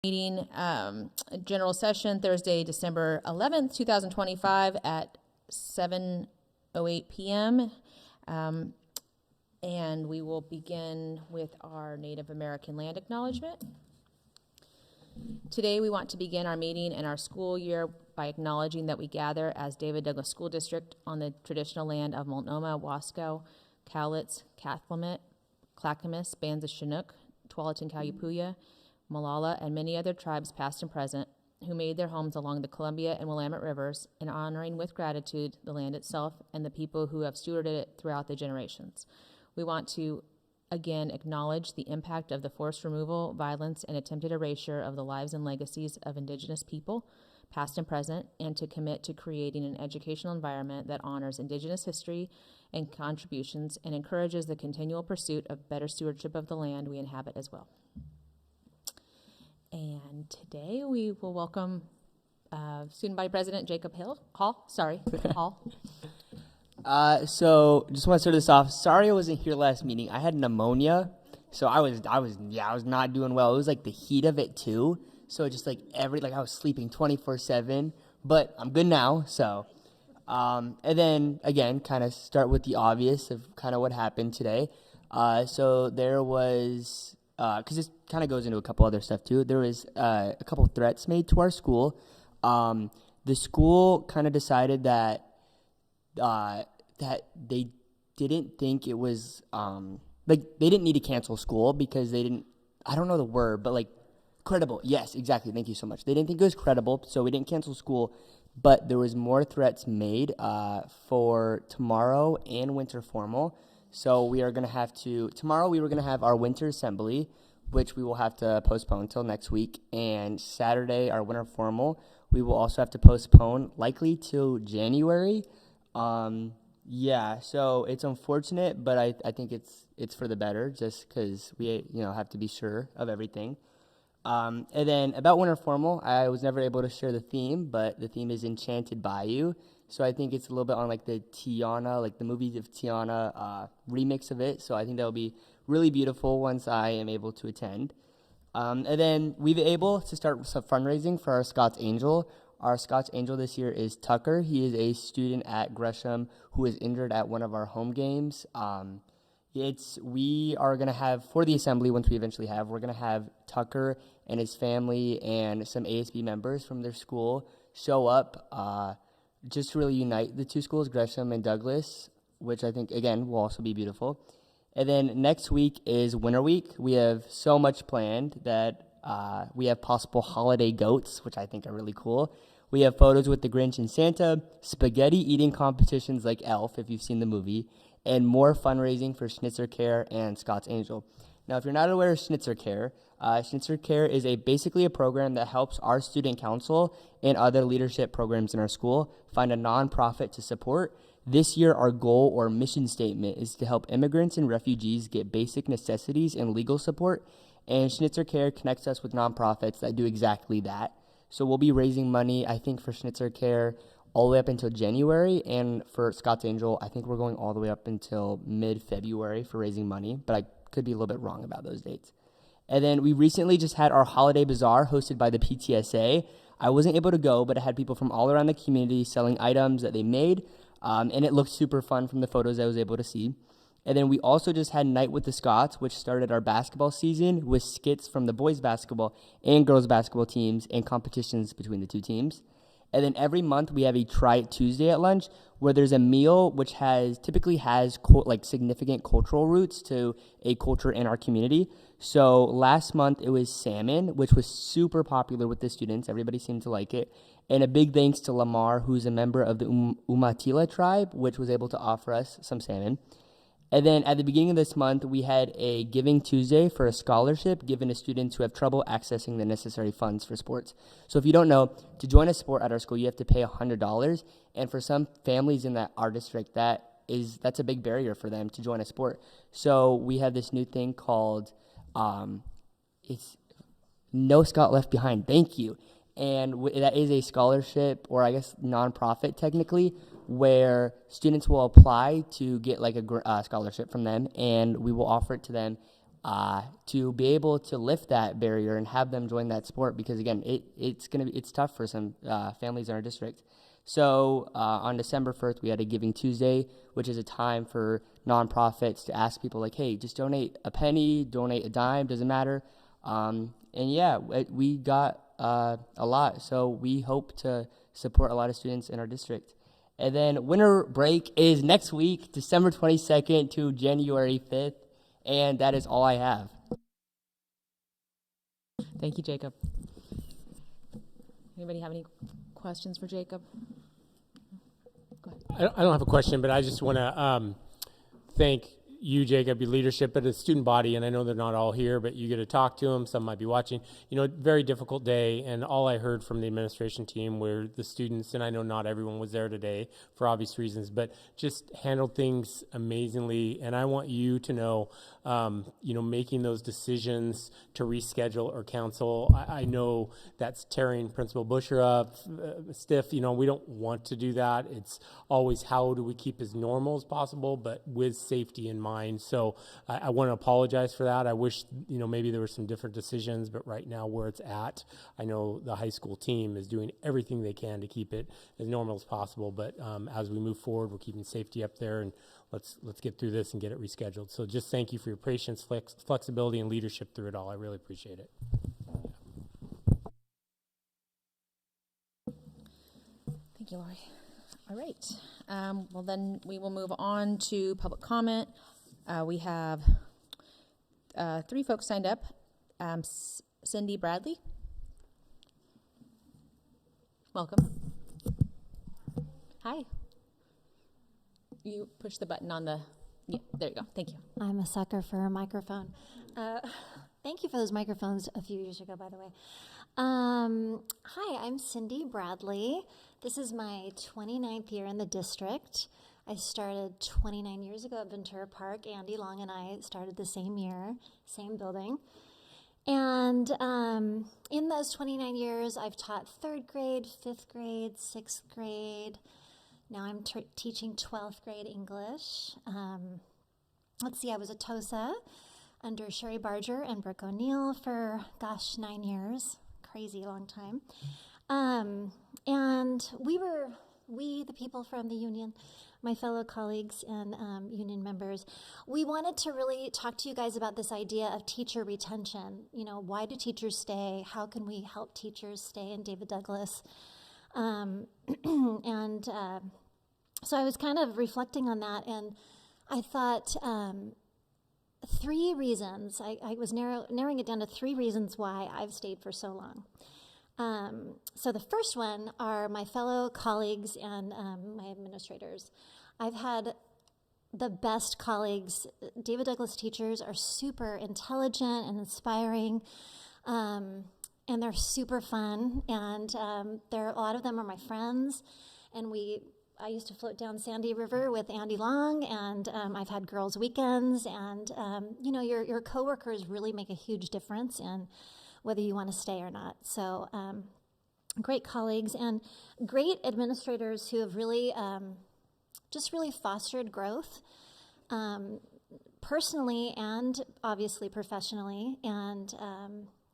Meeting, general session Thursday, December 11th, 2025 at 7:08 p.m. And we will begin with our Native American land acknowledgement. Today, we want to begin our meeting and our school year by acknowledging that we gather as David Douglas School District on the traditional land of Multnomah, Wasco, Cowlitz, Cathlamet, Clackamas, Bands of Chinook, Tualatin, Kayupuya, Malala, and many other tribes past and present who made their homes along the Columbia and Willamette rivers, and honoring with gratitude the land itself and the people who have stewarded it throughout the generations. We want to again acknowledge the impact of the forced removal, violence, and attempted erasure of the lives and legacies of Indigenous people, past and present, and to commit to creating an educational environment that honors Indigenous history and contributions and encourages the continual pursuit of better stewardship of the land we inhabit as well. And today we will welcome Student Body President Jacob Hall. So just want to start this off. Sorry I wasn't here last meeting. I had pneumonia, so I was not doing well. It was like the heat of it too. So just like I was sleeping 24/7, but I'm good now. So, and then again, kind of start with the obvious of kind of what happened today. So there was, because this kind of goes into a couple other stuff too. There was a couple threats made to our school. The school kind of decided that they didn't think it was they didn't need to cancel school because they didn't, I don't know the word, but like credible. Yes, exactly. Thank you so much. They didn't think it was credible, so we didn't cancel school. But there was more threats made for tomorrow and winter formal. So we are going to have to, tomorrow we were going to have our winter assembly, which we will have to postpone until next week. And Saturday, our winter formal, we will also have to postpone likely till January. So it's unfortunate, but I think it's for the better just because we, have to be sure of everything. And then about winter formal, I was never able to share the theme, but the theme is Enchanted by You. So I think it's a little bit on like the Tiana, like the movies of Tiana remix of it. So I think that will be really beautiful once I am able to attend. And then we've been able to start some fundraising for our Scots Angel. Our Scots Angel this year is Tucker. He is a student at Gresham who was injured at one of our home games. We are going to have, for the assembly, once we eventually have, we're going to have Tucker and his family and some ASB members from their school show up just to really unite the two schools, Gresham and Douglas, which I think, again, will also be beautiful. And then next week is Winter Week. We have so much planned that we have possible holiday goats, which I think are really cool. We have photos with the Grinch and Santa, spaghetti eating competitions like Elf, if you've seen the movie, and more fundraising for Schnitzer Care and Scots Angel. Now, if you're not aware of Schnitzer Care is basically a program that helps our student council and other leadership programs in our school find a nonprofit to support. This year, our goal or mission statement is to help immigrants and refugees get basic necessities and legal support, and Schnitzer Care connects us with nonprofits that do exactly that. So we'll be raising money, I think, for Schnitzer Care all the way up until January, and for Scots Angel, I think we're going all the way up until mid-February for raising money, but I could be a little bit wrong about those dates. And then we recently just had our holiday bazaar hosted by the PTSA. I wasn't able to go, but it had people from all around the community selling items that they made, and it looked super fun from the photos I was able to see. And then we also just had Night with the Scots, which started our basketball season with skits from the boys basketball and girls basketball teams and competitions between the two teams. And then every month we have a Try It Tuesday at lunch where there's a meal which typically has significant cultural roots to a culture in our community. So last month it was salmon, which was super popular with the students. Everybody seemed to like it. And a big thanks to Lamar, who's a member of the Umatilla tribe, which was able to offer us some salmon. And then at the beginning of this month, we had a Giving Tuesday for a scholarship given to students who have trouble accessing the necessary funds for sports. So if you don't know, to join a sport at our school, you have to pay $100. And for some families in our district, that's a big barrier for them to join a sport. So we have this new thing called, it's No Scot Left Behind. Thank you. And that is a scholarship, or I guess nonprofit technically, where students will apply to get like a scholarship from them, and we will offer it to them to be able to lift that barrier and have them join that sport, because again, it's tough for some families in our district. So on December 1st, we had a Giving Tuesday, which is a time for nonprofits to ask people like, hey, just donate a penny, donate a dime, doesn't matter. And yeah, we got a lot. So we hope to support a lot of students in our district. And then winter break is next week, December 22nd to January 5th. And that is all I have. Thank you, Jacob. Anybody have any questions for Jacob? Go ahead. I don't have a question, but I just want to thank you, Jacob, your leadership, but the student body, and I know they're not all here, but you get to talk to them. Some might be watching. Very difficult day, and all I heard from the administration team were the students, and I know not everyone was there today for obvious reasons, but just handled things amazingly. And I want you to know, making those decisions to reschedule or cancel, I know that's tearing Principal Busher up stiff. We don't want to do that. It's always how do we keep as normal as possible, but with safety in mind. So I want to apologize for that. I wish, maybe there were some different decisions, but right now where it's at, I know the high school team is doing everything they can to keep it as normal as possible. But as we move forward, we're keeping safety up there, and let's get through this and get it rescheduled. So just thank you for your patience, flexibility, and leadership through it all. I really appreciate it. Thank you, Lori. All right. Well, then we will move on to public comment. We have 3 folks signed up. Cindy Bradley. Welcome. Hi. You push the button on the, yeah, there you go. Thank you. I'm a sucker for a microphone. Thank you for those microphones a few years ago, by the way. Hi, I'm Cindy Bradley. This is my 29th year in the district. I started 29 years ago at Ventura Park. Andy Long and I started the same year, same building. And in those 29 years, I've taught 3rd grade, 5th grade, 6th grade. Now I'm teaching 12th grade English. Let's see, I was a TOSA under Sherry Barger and Brooke O'Neill for, 9 years. Crazy long time. And we, the people from the union, my fellow colleagues and union members, we wanted to really talk to you guys about this idea of teacher retention. Why do teachers stay? How can we help teachers stay in David Douglas? So I was kind of reflecting on that, and I thought 3 reasons. I was narrowing it down to 3 reasons why I've stayed for so long. So the first one are my fellow colleagues and my administrators. I've had the best colleagues. David Douglas teachers are super intelligent and inspiring, and they're super fun, and a lot of them are my friends, and I used to float down Sandy River with Andy Long, and I've had girls' weekends, and your coworkers really make a huge difference in whether you want to stay or not. So great colleagues and great administrators who have really just really fostered growth personally and obviously professionally. And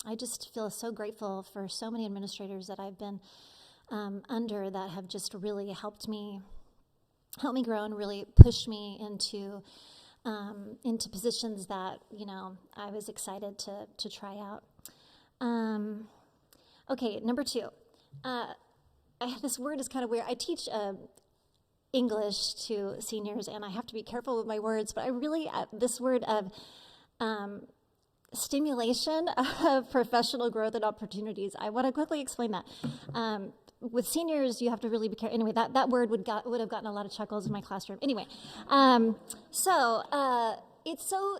I just feel so grateful for so many administrators that I've been under that have just really helped me grow and really push me into positions that I was excited to try out. Okay, number 2. This word is kind of weird. I teach English to seniors, and I have to be careful with my words, but I really, this word of stimulation of professional growth and opportunities, I want to quickly explain that. With seniors, you have to really be careful. Anyway, that word would have gotten a lot of chuckles in my classroom. Anyway, so it's so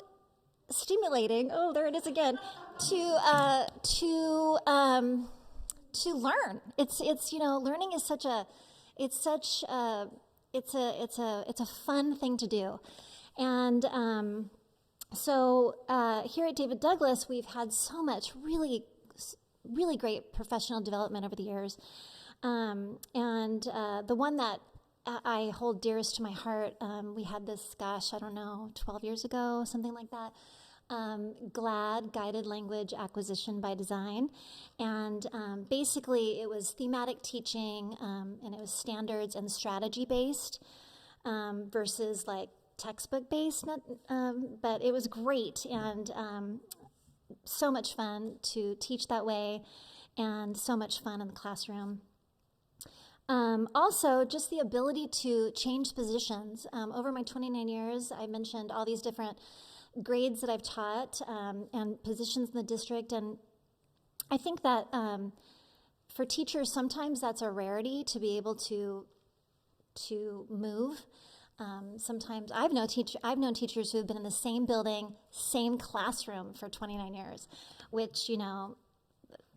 stimulating. Oh, there it is again. To learn. It's learning is such a fun thing to do, and so here at David Douglas, we've had so much really great professional development over the years. And the one that I hold dearest to my heart, we had this, 12 years ago, something like that. GLAD, Guided Language Acquisition by Design. And basically, it was thematic teaching, and it was standards and strategy based versus like textbook based. But it was great and so much fun to teach that way, and so much fun in the classroom. Also, just the ability to change positions. Over my 29 years, I mentioned all these different grades that I've taught and positions in the district. And I think that for teachers, sometimes that's a rarity to be able to move. Sometimes I've known teachers who have been in the same building, same classroom for 29 years, which,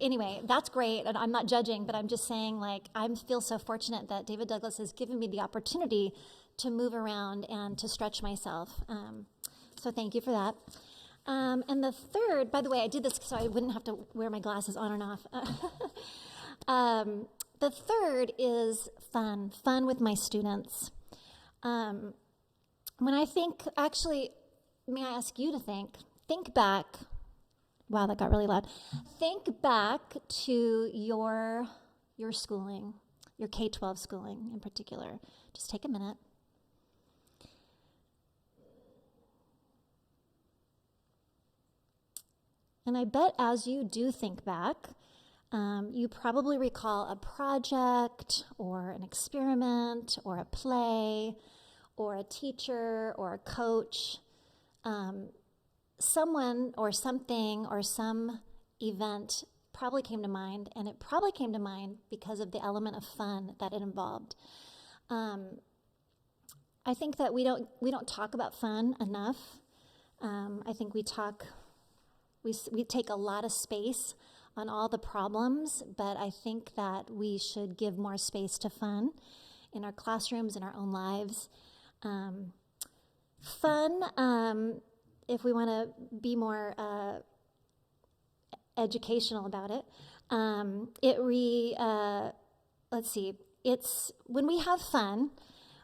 anyway, that's great, and I'm not judging, but I'm just saying, like, I feel so fortunate that David Douglas has given me the opportunity to move around and to stretch myself. So thank you for that. And the third, by the way, I did this so I wouldn't have to wear my glasses on and off. The third is fun with my students. When I think, actually, may I ask you to think back. Wow, that got really loud. Think back to your schooling, your K-12 schooling in particular. Just take a minute. And I bet as you do think back, you probably recall a project or an experiment or a play or a teacher or a coach, someone or something or some event probably came to mind, and it probably came to mind because of the element of fun that it involved. I think that we don't talk about fun enough. I think we take a lot of space on all the problems, but I think that we should give more space to fun in our classrooms, in our own lives. Fun, if we want to be more educational about it, let's see, it's when we have fun,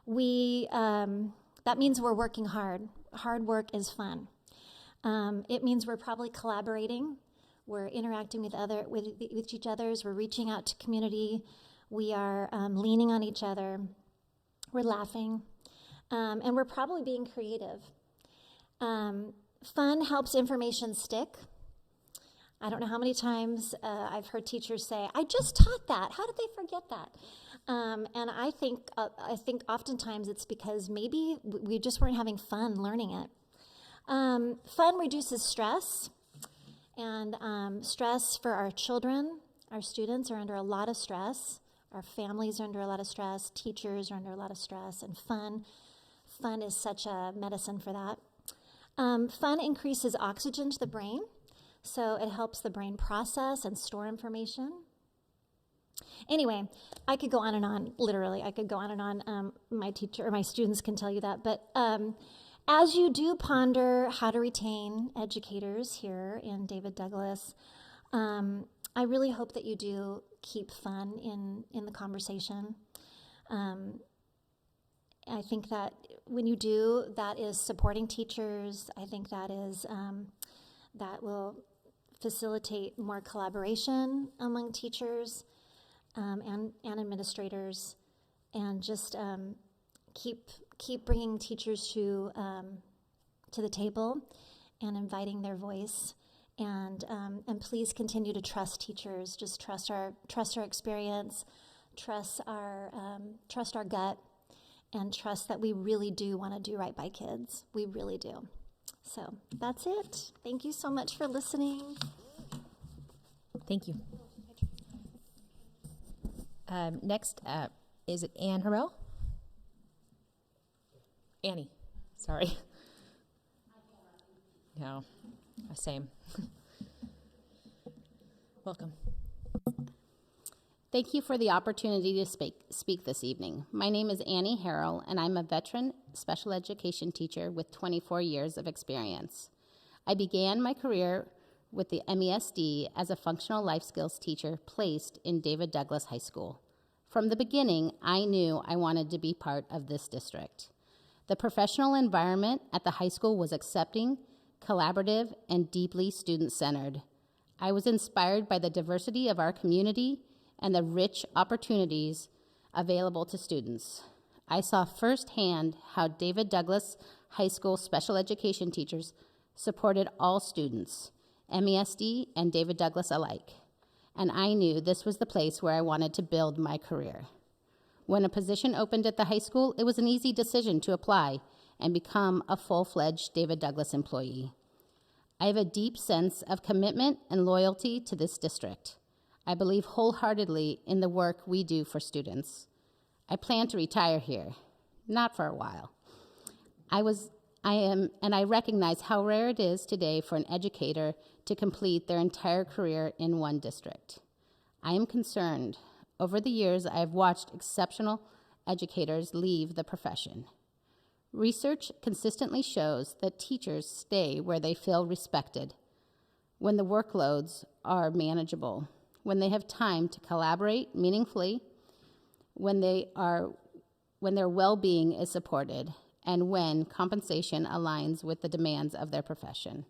that means we're working hard. Hard work is fun. It means we're probably collaborating. We're interacting with each other. We're reaching out to community. We are leaning on each other. We're laughing. And we're probably being creative. Fun helps information stick. I don't know how many times I've heard teachers say, "I just taught that. How did they forget that?" And I think oftentimes it's because maybe we just weren't having fun learning it. Fun reduces stress, and stress for our children, our students are under a lot of stress. Our families are under a lot of stress. Teachers are under a lot of stress, and fun is such a medicine for that. Fun increases oxygen to the brain, so it helps the brain process and store information. Anyway, I could go on and on, literally. I could go on and on. My students can tell you that. But as you do ponder how to retain educators here in David Douglas, I really hope that you do keep fun in the conversation. I think that when you do, that is supporting teachers. I think that is that will facilitate more collaboration among teachers and administrators, and just keep bringing teachers to the table and inviting their voice. And please continue to trust teachers. Just trust our experience, trust our gut, and trust that we really do want to do right by kids. We really do. So that's it. Thank you so much for listening. Thank you. Next, is it Anne Harrell? Annie, sorry. No, same. Welcome. Thank you for the opportunity to speak this evening. My name is Annie Harrell, and I'm a veteran special education teacher with 24 years of experience. I began my career with the MESD as a functional life skills teacher placed in David Douglas High School. From the beginning, I knew I wanted to be part of this district. The professional environment at the high school was accepting, collaborative, and deeply student-centered. I was inspired by the diversity of our community and the rich opportunities available to students. I saw firsthand how David Douglas High School special education teachers supported all students, MESD and David Douglas alike, and I knew this was the place where I wanted to build my career. When a position opened at the high school, it was an easy decision to apply and become a full-fledged David Douglas employee. I have a deep sense of commitment and loyalty to this district. I believe wholeheartedly in the work we do for students. I plan to retire here, not for a while. I recognize how rare it is today for an educator to complete their entire career in one district. I am concerned. Over the years, I have watched exceptional educators leave the profession. Research consistently shows that teachers stay where they feel respected, when the workloads are manageable, when they have time to collaborate meaningfully, when their well-being is supported, and when compensation aligns with the demands of their profession.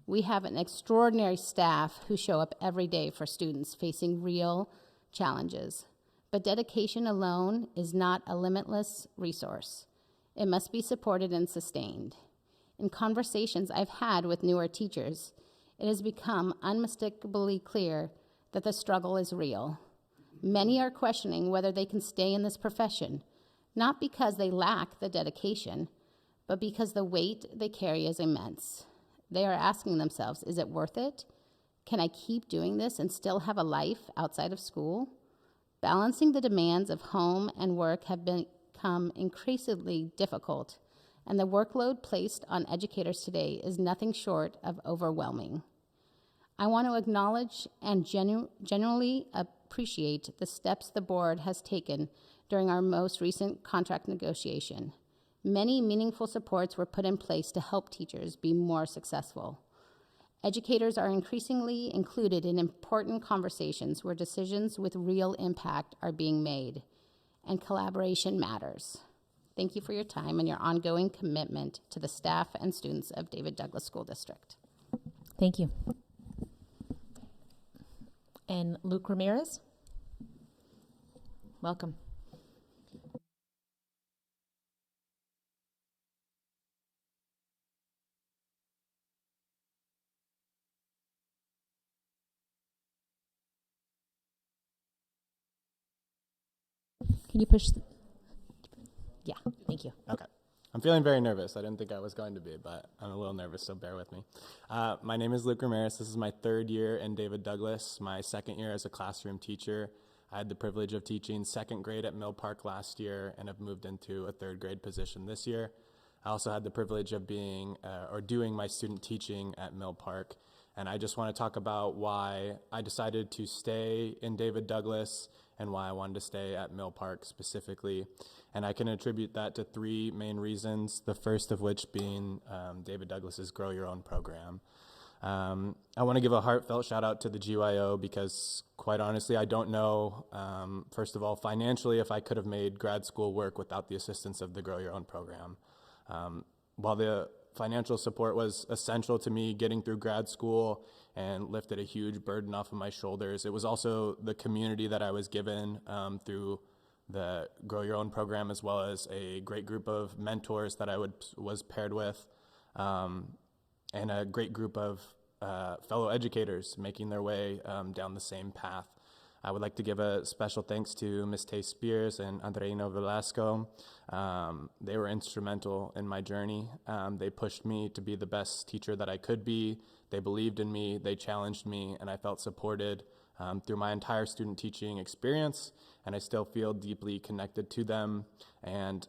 We have an extraordinary staff who show up every day for students facing real challenges, but dedication alone is not a limitless resource. It must be supported and sustained. In conversations I've had with newer teachers, it has become unmistakably clear that the struggle is real. Many are questioning whether they can stay in this profession, not because they lack the dedication, but because the weight they carry is immense. They are asking themselves, is it worth it? Can I keep doing this and still have a life outside of school? Balancing the demands of home and work have become increasingly difficult, and the workload placed on educators today is nothing short of overwhelming. I want to acknowledge and genuinely appreciate the steps the board has taken during our most recent contract negotiation. Many meaningful supports were put in place to help teachers be more successful. Educators are increasingly included in important conversations where decisions with real impact are being made, and collaboration matters. Thank you for your time and your ongoing commitment to the staff and students of David Douglas School District. Thank you. And Luke Ramirez? Welcome. Can you push? Yeah, thank you. Okay. I'm feeling very nervous. I didn't think I was going to be, but I'm a little nervous, so bear with me. My name is Luke Ramirez. This is my third year in David Douglas, my second year as a classroom teacher. I had the privilege of teaching second grade at Mill Park last year and have moved into a third grade position this year. I also had the privilege of being doing my student teaching at Mill Park. And I just want to talk about why I decided to stay in David Douglas and why I wanted to stay at Mill Park specifically. And I can attribute that to three main reasons, the first of which being David Douglas's Grow Your Own program. I want to give a heartfelt shout out to the GYO because, quite honestly, I don't know, first of all, financially, if I could have made grad school work without the assistance of the Grow Your Own program. While the financial support was essential to me getting through grad school and lifted a huge burden off of my shoulders, it was also the community that I was given through the Grow Your Own program, as well as a great group of mentors that I was paired with, and a great group of fellow educators making their way down the same path. I would like to give a special thanks to Ms. Tay Spears and Andreino Velasco. They were instrumental in my journey. They pushed me to be the best teacher that I could be. They believed in me, they challenged me, and I felt supported through my entire student teaching experience, and I still feel deeply connected to them. And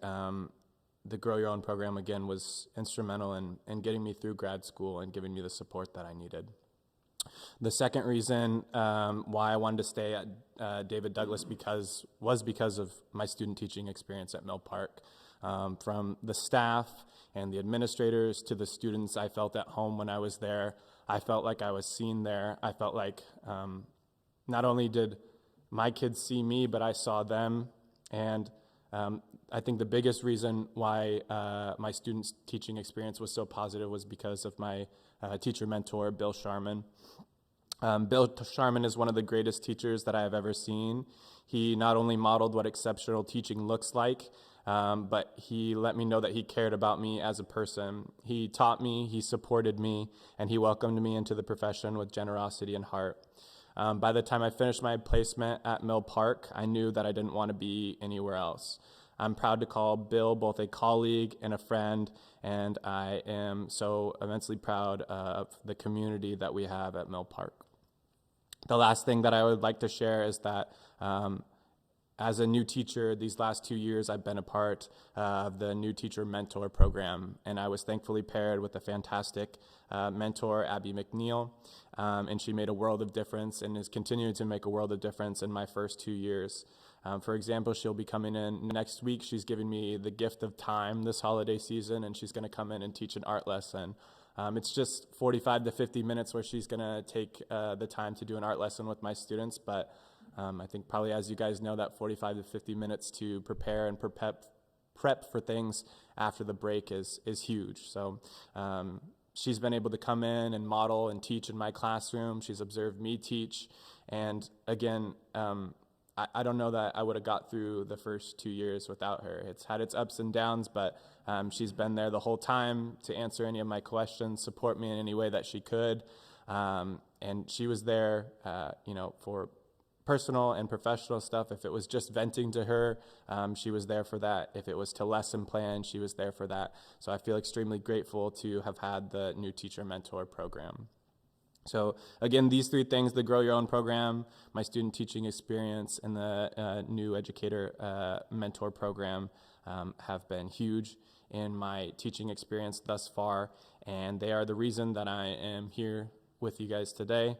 the Grow Your Own program, again, was instrumental in getting me through grad school and giving me the support that I needed. The second reason why I wanted to stay at David Douglas was because of my student teaching experience at Mill Park. From the staff and the administrators to the students, I felt at home when I was there. I felt like I was seen there. I felt like not only did my kids see me, but I saw them. And I think the biggest reason why my students' teaching experience was so positive was because of my teacher mentor, Bill Sharman. Bill Sharman is one of the greatest teachers that I have ever seen. He not only modeled what exceptional teaching looks like, but he let me know that he cared about me as a person. He taught me, he supported me, and he welcomed me into the profession with generosity and heart. By the time I finished my placement at Mill Park, I knew that I didn't want to be anywhere else. I'm proud to call Bill both a colleague and a friend, and I am so immensely proud of the community that we have at Mill Park. The last thing that I would like to share is that as a new teacher, these last 2 years, I've been a part of the new teacher mentor program, and I was thankfully paired with a fantastic mentor, Abby McNeil, and she made a world of difference and is continuing to make a world of difference in my first 2 years. For example, she'll be coming in next week. She's giving me the gift of time this holiday season, and she's going to come in and teach an art lesson. It's just 45 to 50 minutes where she's going to take the time to do an art lesson with my students, but I think probably, as you guys know, that 45 to 50 minutes to prepare and prep for things after the break is huge. So she's been able to come in and model and teach in my classroom. She's observed me teach. And again, I don't know that I would have got through the first 2 years without her. It's had its ups and downs, but she's been there the whole time to answer any of my questions, support me in any way that she could. And she was there, for personal and professional stuff. If it was just venting to her, she was there for that. If it was to lesson plan, she was there for that. So I feel extremely grateful to have had the new teacher mentor program. So again, these 3 things, the Grow Your Own program, my student teaching experience, and the new educator mentor program have been huge in my teaching experience thus far, and they are the reason that I am here with you guys today.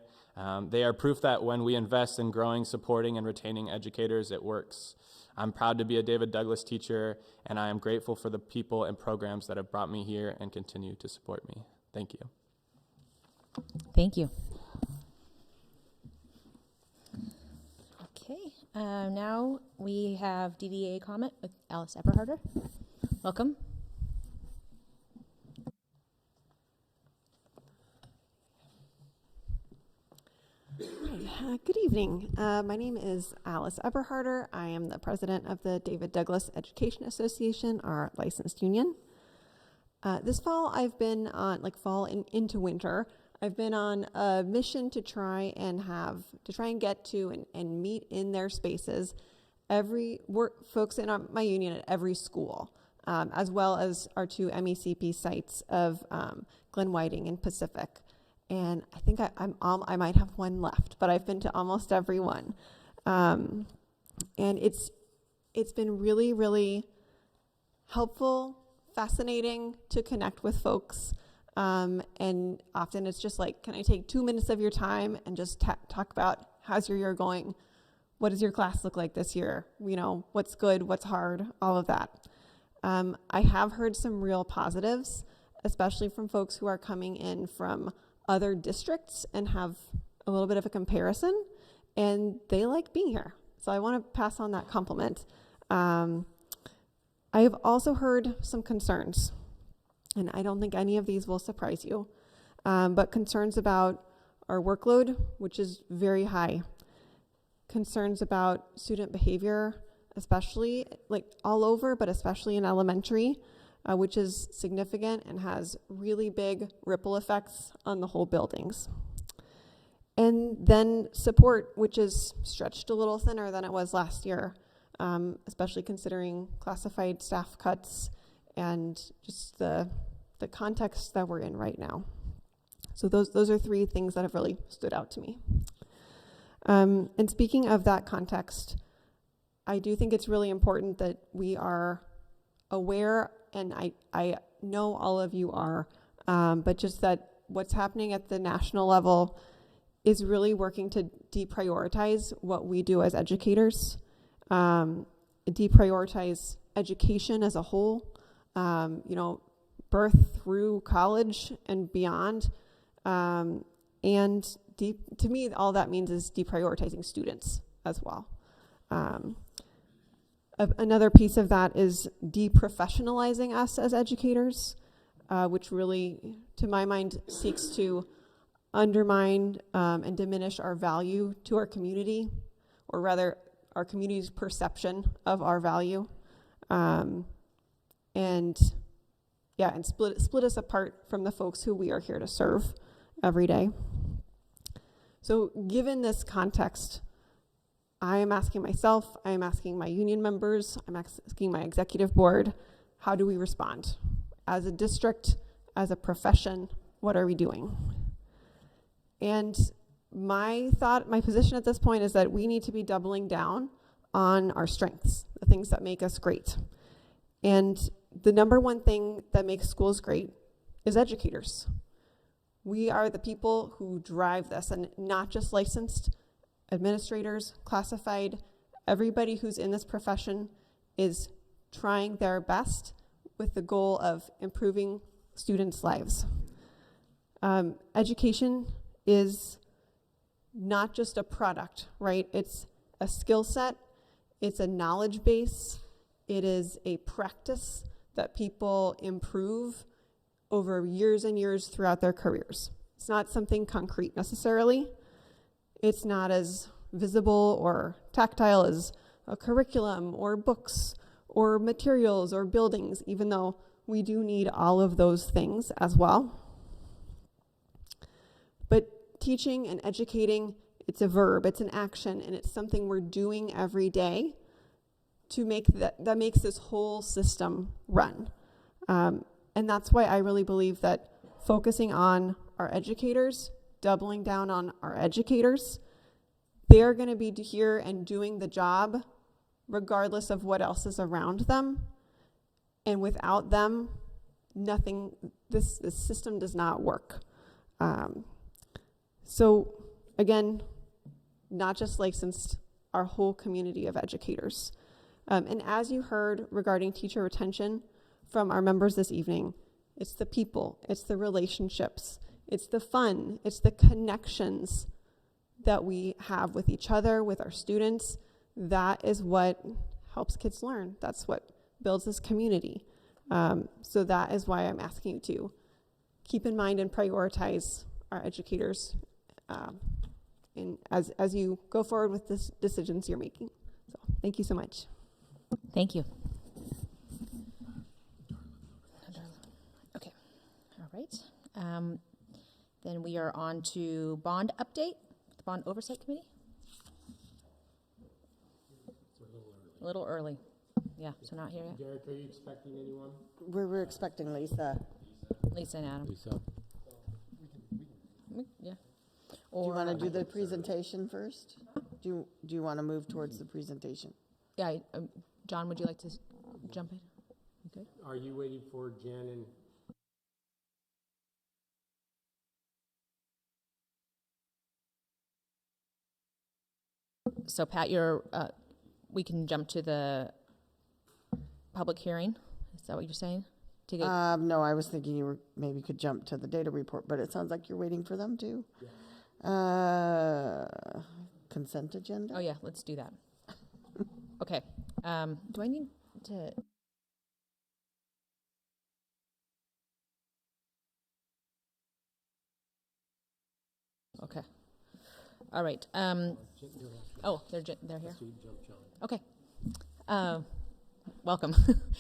They are proof that when we invest in growing, supporting, and retaining educators, it works. I'm proud to be a David Douglas teacher, and I am grateful for the people and programs that have brought me here and continue to support me. Thank you. Thank you. Okay, now we have DDA comment with Alice Eberharder. Welcome. Good evening. My name is Alice Eberharder. I am the president of the David Douglas Education Association, our licensed union. This fall, I've been on, into winter, I've been on a mission to try and get to and meet in their spaces folks in my union at every school, as well as our 2 MECP sites of Glen Whiting and Pacific. And I think I might have one left, but I've been to almost every one. And it's been really, really helpful, fascinating to connect with folks. And often it's just like, can I take 2 minutes of your time and just talk about how's your year going? What does your class look like this year? What's good, what's hard, all of that. I have heard some real positives, especially from folks who are coming in from other districts and have a little bit of a comparison, and they like being here. So I want to pass on that compliment. I have also heard some concerns, and I don't think any of these will surprise you, but concerns about our workload, which is very high. Concerns about student behavior, especially all over, but especially in elementary, which is significant and has really big ripple effects on the whole buildings. And then support, which is stretched a little thinner than it was last year, especially considering classified staff cuts and just the context that we're in right now. So those are 3 things that have really stood out to me. And speaking of that context, I do think it's really important that we are aware, and I know all of you are, but just that what's happening at the national level is really working to deprioritize what we do as educators, deprioritize education as a whole, birth through college and beyond. And to me, all that means is deprioritizing students as well. Another piece of that is deprofessionalizing us as educators, which really, to my mind, seeks to undermine and diminish our value to our community, or rather, our community's perception of our value, and split us apart from the folks who we are here to serve every day. So, given this context, I am asking myself, I am asking my union members, I'm asking my executive board, how do we respond? As a district, as a profession, what are we doing? And my position at this point is that we need to be doubling down on our strengths, the things that make us great. And the number one thing that makes schools great is educators. We are the people who drive this, and not just licensed administrators, classified, everybody who's in this profession is trying their best with the goal of improving students' lives. Education is not just a product, right? It's a skill set, it's a knowledge base, it is a practice that people improve over years and years throughout their careers. It's not something concrete necessarily. It's not as visible or tactile as a curriculum or books or materials or buildings, even though we do need all of those things as well. But teaching and educating, it's a verb, it's an action, and it's something we're doing every day to make that makes this whole system run. And that's why I really believe that focusing on our educators, doubling down on our educators, they're going to be here and doing the job regardless of what else is around them. And without them, this system does not work. So again, not just licensed, our whole community of educators. And as you heard regarding teacher retention from our members this evening, it's the people, it's the relationships, it's the fun, it's the connections that we have with each other, with our students. That is what helps kids learn. That's what builds this community. So that is why I'm asking you to keep in mind and prioritize our educators as you go forward with the decisions you're making. So thank you so much. Thank you. Okay, all right. Then we are on to bond update, the bond oversight committee. A little early. Yeah, so not here yet. Derek, are you expecting anyone? We're expecting Lisa. Lisa and Adam. Lisa. Yeah. Do you Or want to do the presentation first? Do you want to move towards the presentation? yeah, John, would you like to jump in? You good? Are you waiting for Jen and? So Pat, we can jump to the public hearing. Is that what you're saying? To get, No, I was thinking you maybe could jump to the data report, but it sounds like you're waiting for them too. Consent agenda? oh yeah, let's do that. Okay. Do I need to? Okay. All right. Oh, they're here. Okay. Welcome.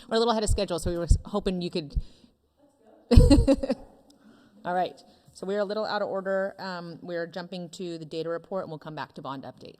We're a little ahead of schedule, so we were hoping you could. All right. So we're a little out of order. We're jumping to the data report, and we'll come back to bond update.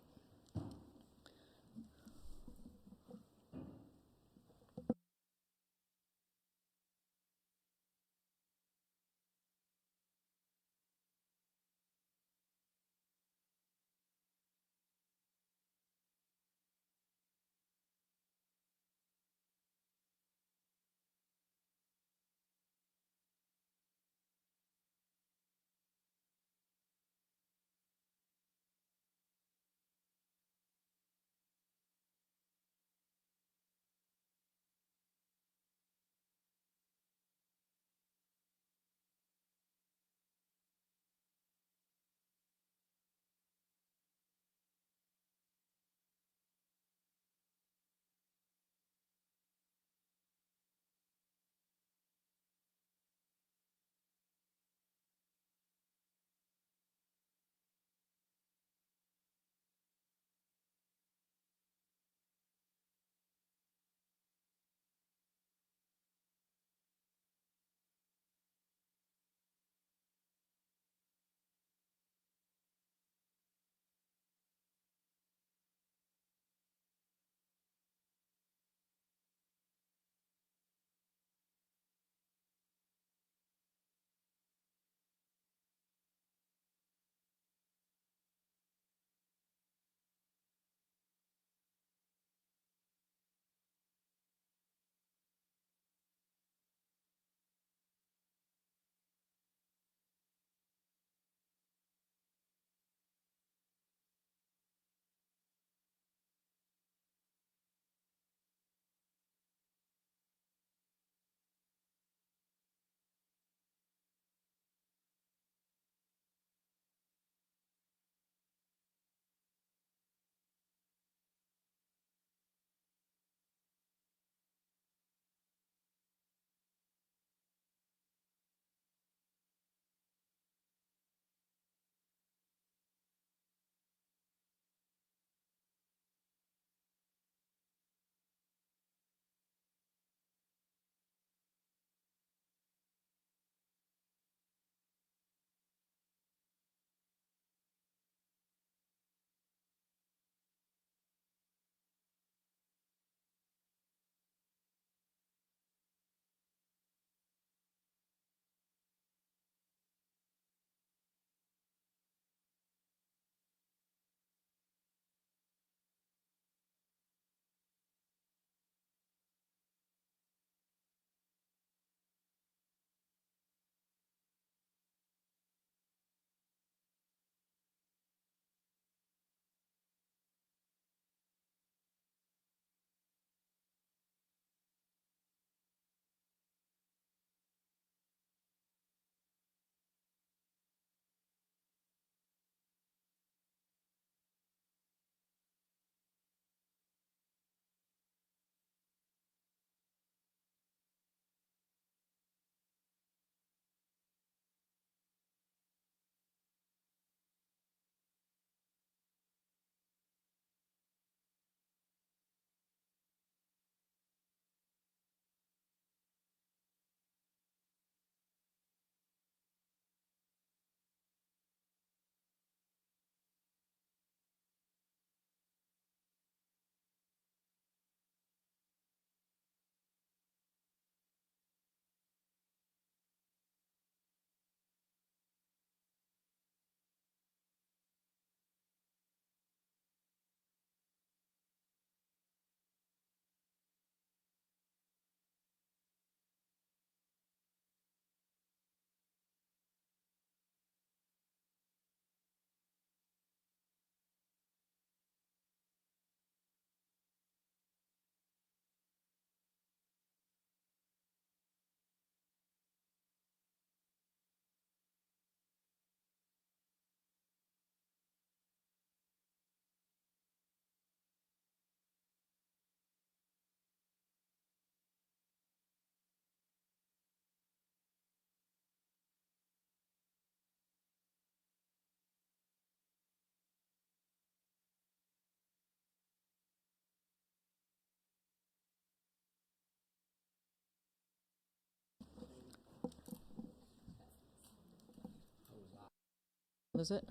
Was it?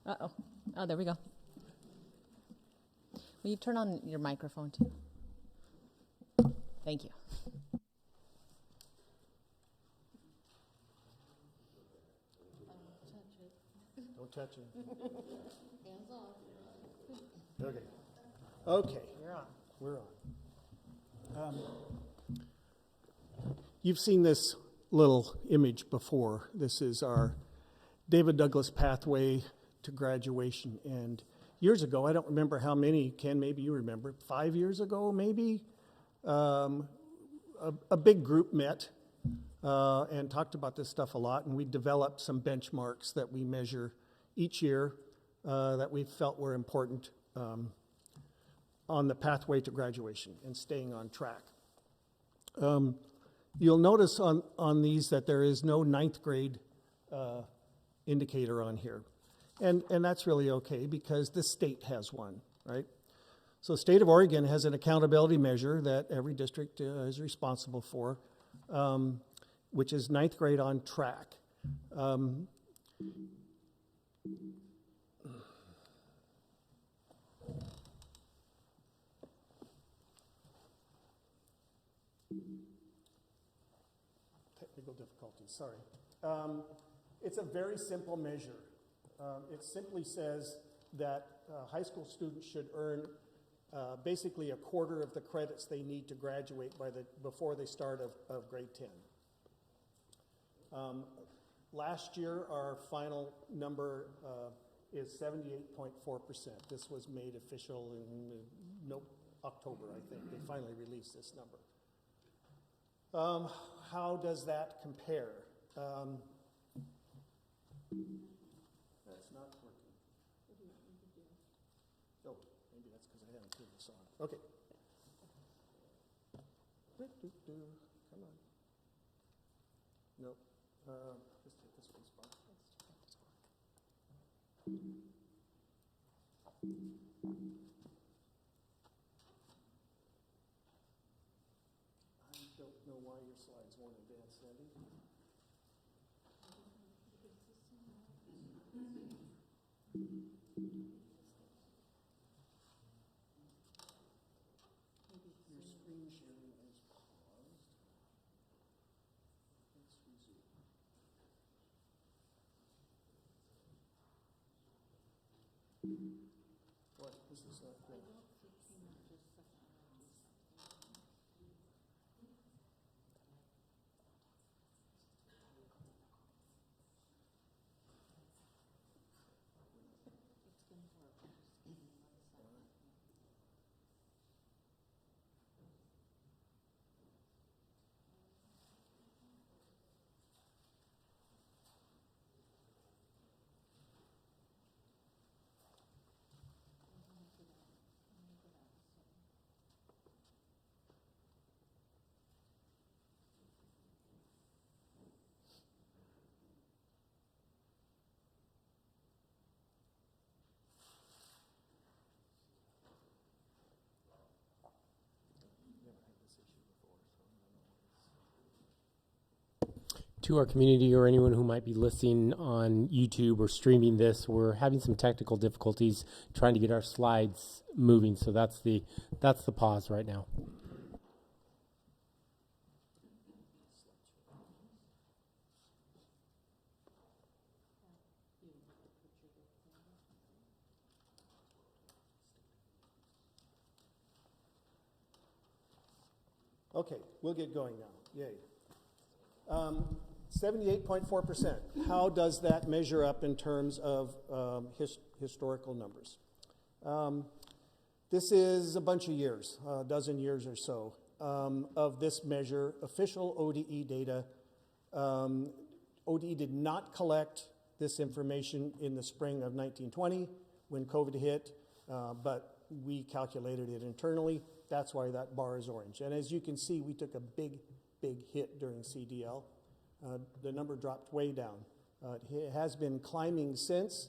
Uh-oh. Oh, there we go. Will you turn on your microphone too? Thank you. Don't touch it. Hands off. Okay. Okay. You're on. We're on. You've seen this little image before. This is our David Douglas pathway to graduation. And years ago, I don't remember how many, Ken, maybe you remember, 5 years ago, maybe, a big group met and talked about this stuff a lot. And we developed some benchmarks that we measure each year that we felt were important on the pathway to graduation and staying on track. You'll notice on these that there is no ninth grade indicator on here. And that's really okay because the state has one, right? So the state of Oregon has an accountability measure that every district is responsible for, which is ninth grade on track. Technical difficulties, sorry. It's a very simple measure. It simply says that high school students should earn basically a quarter of the credits they need to graduate before they start of grade 10. Last year, our final number is 78.4%. This was made official in October, I think. They finally released this number. How does that compare? That's not working. Oh, maybe that's because I haven't turned this on. Okay. Come on. Nope. Just hit the space bar. I don't know why your slides won't advance, Sandy. Your screen sharing is paused. Let's resume. What? This is not good. To our community or anyone who might be listening on YouTube or streaming this, we're having some technical difficulties trying to get our slides moving. So that's the pause right now. Okay, we'll get going now. Yay. 78.4%. How does that measure up in terms of historical numbers? This is a bunch of years, a dozen years or so, of this measure, official ODE data. ODE did not collect this information in the spring of 1920 when COVID hit, but we calculated it internally. That's why that bar is orange. And as you can see, we took a big hit during CDL. The number dropped way down. It has been climbing since,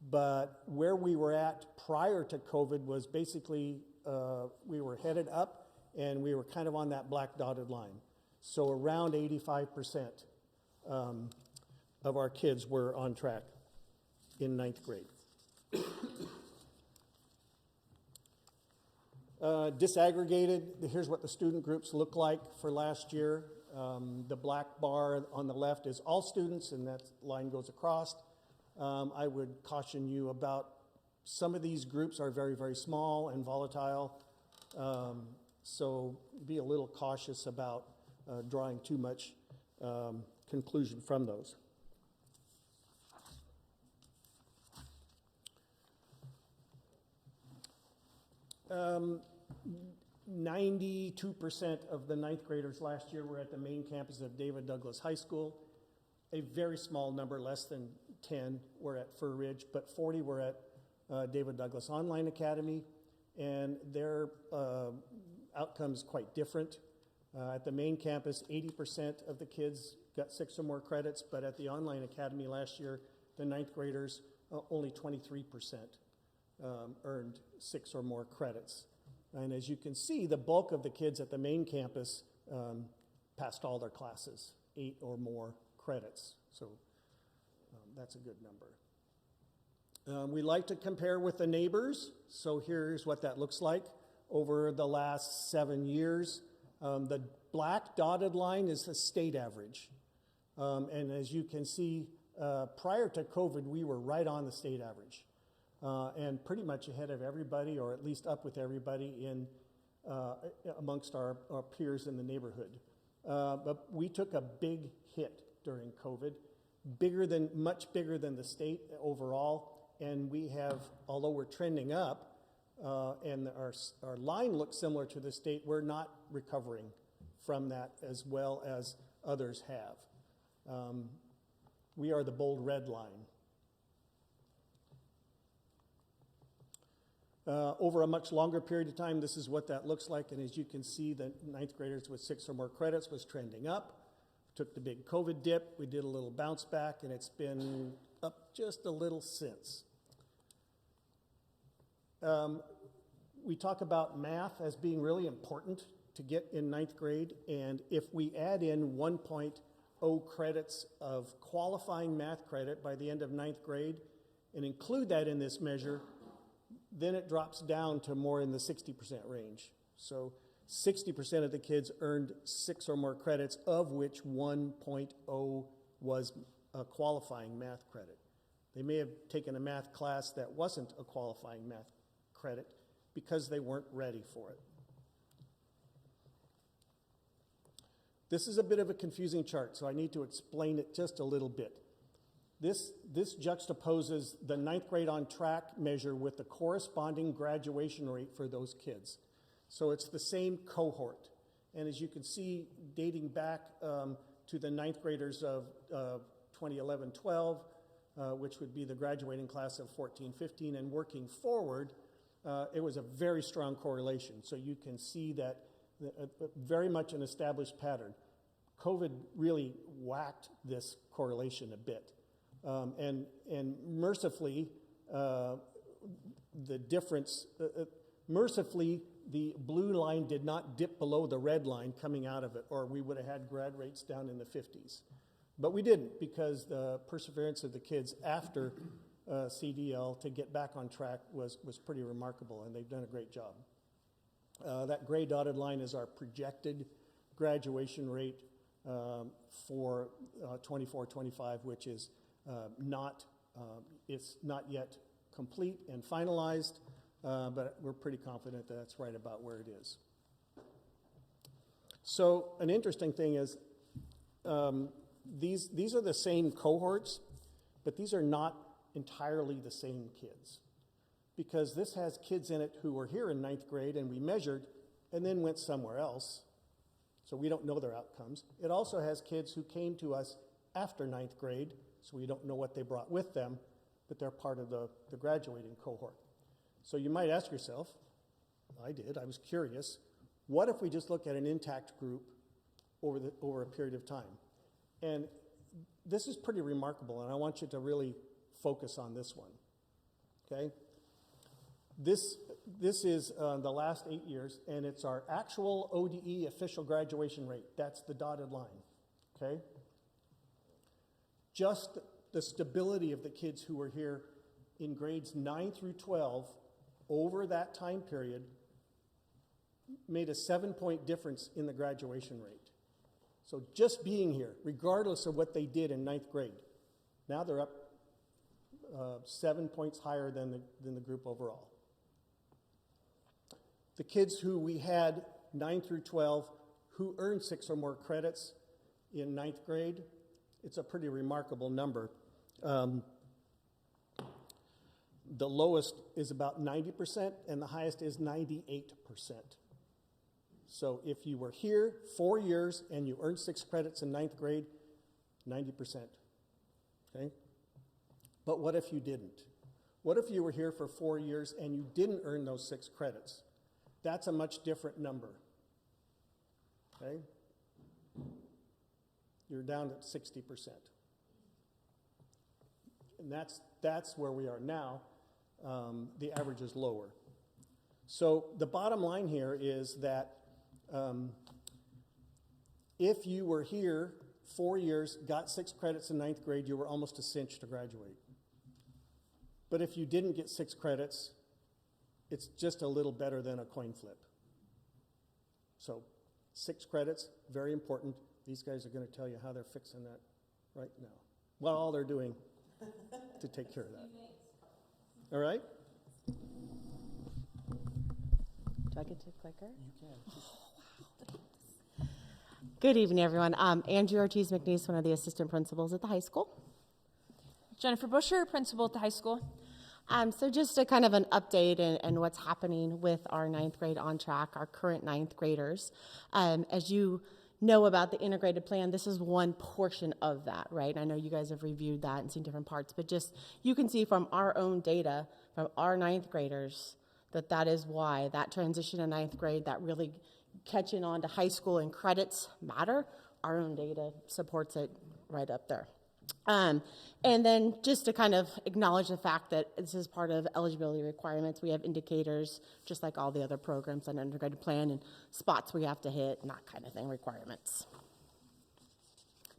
but where we were at prior to COVID was basically we were headed up and we were kind of on that black dotted line. So around 85% of our kids were on track. in ninth grade. Disaggregated, here's what the student groups look like for last year. The black bar on the left is all students, and that line goes across. I would caution you about some of these groups are very, very small and volatile, so be a little cautious about drawing too much conclusion from those. 92% of the ninth graders last year were at the main campus of David Douglas High School. A very small number, less than 10, were at Fur Ridge, but 40 were at David Douglas Online Academy, and their outcomes quite different. At the main campus, 80% of the kids got 6 or more credits, but at the Online Academy last year, the ninth graders, only 23% earned 6 or more credits. And as you can see, the bulk of the kids at the main campus passed all their classes, 8 or more credits. So that's a good number. We like to compare with the neighbors. So here's what that looks like over the last 7 years. The black dotted line is the state average. And as you can see, prior to COVID, we were right on the state average. And pretty much ahead of everybody, or at least up with everybody in amongst our peers in the neighborhood. But we took a big hit during COVID, much bigger than the state overall. And we have, although we're trending up, and our line looks similar to the state, we're not recovering from that as well as others have. We are the bold red line. Over a much longer period of time, this is what that looks like. And as you can see, the ninth graders with 6 or more credits was trending up. Took the big COVID dip. We did a little bounce back, and it's been up just a little since. We talk about math as being really important to get in ninth grade. And if we add in 1.0 credits of qualifying math credit by the end of ninth grade and include that in this measure, then it drops down to more in the 60% range. So 60% of the kids earned 6 or more credits, of which 1.0 was a qualifying math credit. They may have taken a math class that wasn't a qualifying math credit because they weren't ready for it. This is a bit of a confusing chart, so I need to explain it just a little bit. This juxtaposes the ninth grade on track measure with the corresponding graduation rate for those kids. So it's the same cohort. And as you can see, dating back to the ninth graders of 2011-12, which would be the graduating class of 14-15, and working forward, it was a very strong correlation. So you can see that very much an established pattern. COVID really whacked this correlation a bit. And mercifully, the difference, mercifully, the blue line did not dip below the red line coming out of it, or we would have had grad rates down in the 50s. But we didn't, because the perseverance of the kids after CDL to get back on track was pretty remarkable, and they've done a great job. That gray dotted line is our projected graduation rate for 24-25, which is it's not yet complete and finalized, but we're pretty confident that that's right about where it is. So an interesting thing is these are the same cohorts, but these are not entirely the same kids, because this has kids in it who were here in ninth grade and we measured and then went somewhere else, so we don't know their outcomes. It also has kids who came to us after ninth grade, so we don't know what they brought with them, but they're part of the graduating cohort. So you might ask yourself, I was curious, what if we just look at an intact group over a period of time? And this is pretty remarkable, and I want you to really focus on this one, okay? This is the last 8 years, and it's our actual ODE official graduation rate. That's the dotted line, okay? Just the stability of the kids who were here in grades 9 through 12 over that time period made a 7-point difference in the graduation rate. So just being here, regardless of what they did in 9th grade, now they're up 7 points higher than the group overall. The kids who we had 9 through 12 who earned 6 or more credits in 9th grade, it's a pretty remarkable number. The lowest is about 90%, and the highest is 98%. So if you were here 4 years and you earned 6 credits in 9th grade, 90%. Okay? But what if you didn't? What if you were here for 4 years and you didn't earn those 6 credits? That's a much different number. Okay? You're down at 60%. And that's where we are now. The average is lower. So the bottom line here is that if you were here 4 years, got 6 credits in 9th grade, you were almost a cinch to graduate. But if you didn't get 6 credits, it's just a little better than a coin flip. So 6 credits, very important. These guys are going to tell you how they're fixing that right now. Well, all they're doing to take care of that. All right? Do I get to clicker? You can. Good evening, everyone. Angie Ortiz McNeese, one of the assistant principals at the high school. Jennifer Busher, principal at the high school. So just a kind of an update and what's happening with our 9th grade on track, our current 9th graders. As you know about the integrated plan, this is one portion of that, right? I know you guys have reviewed that and seen different parts, but just you can see from our own data, from our 9th graders, that is why that transition to 9th grade, that really catching on to high school and credits matter. Our own data supports it right up there. And then just to kind of acknowledge the fact that this is part of eligibility requirements. We have indicators, just like all the other programs on integrated plan, and spots we have to hit, and that kind of thing, requirements.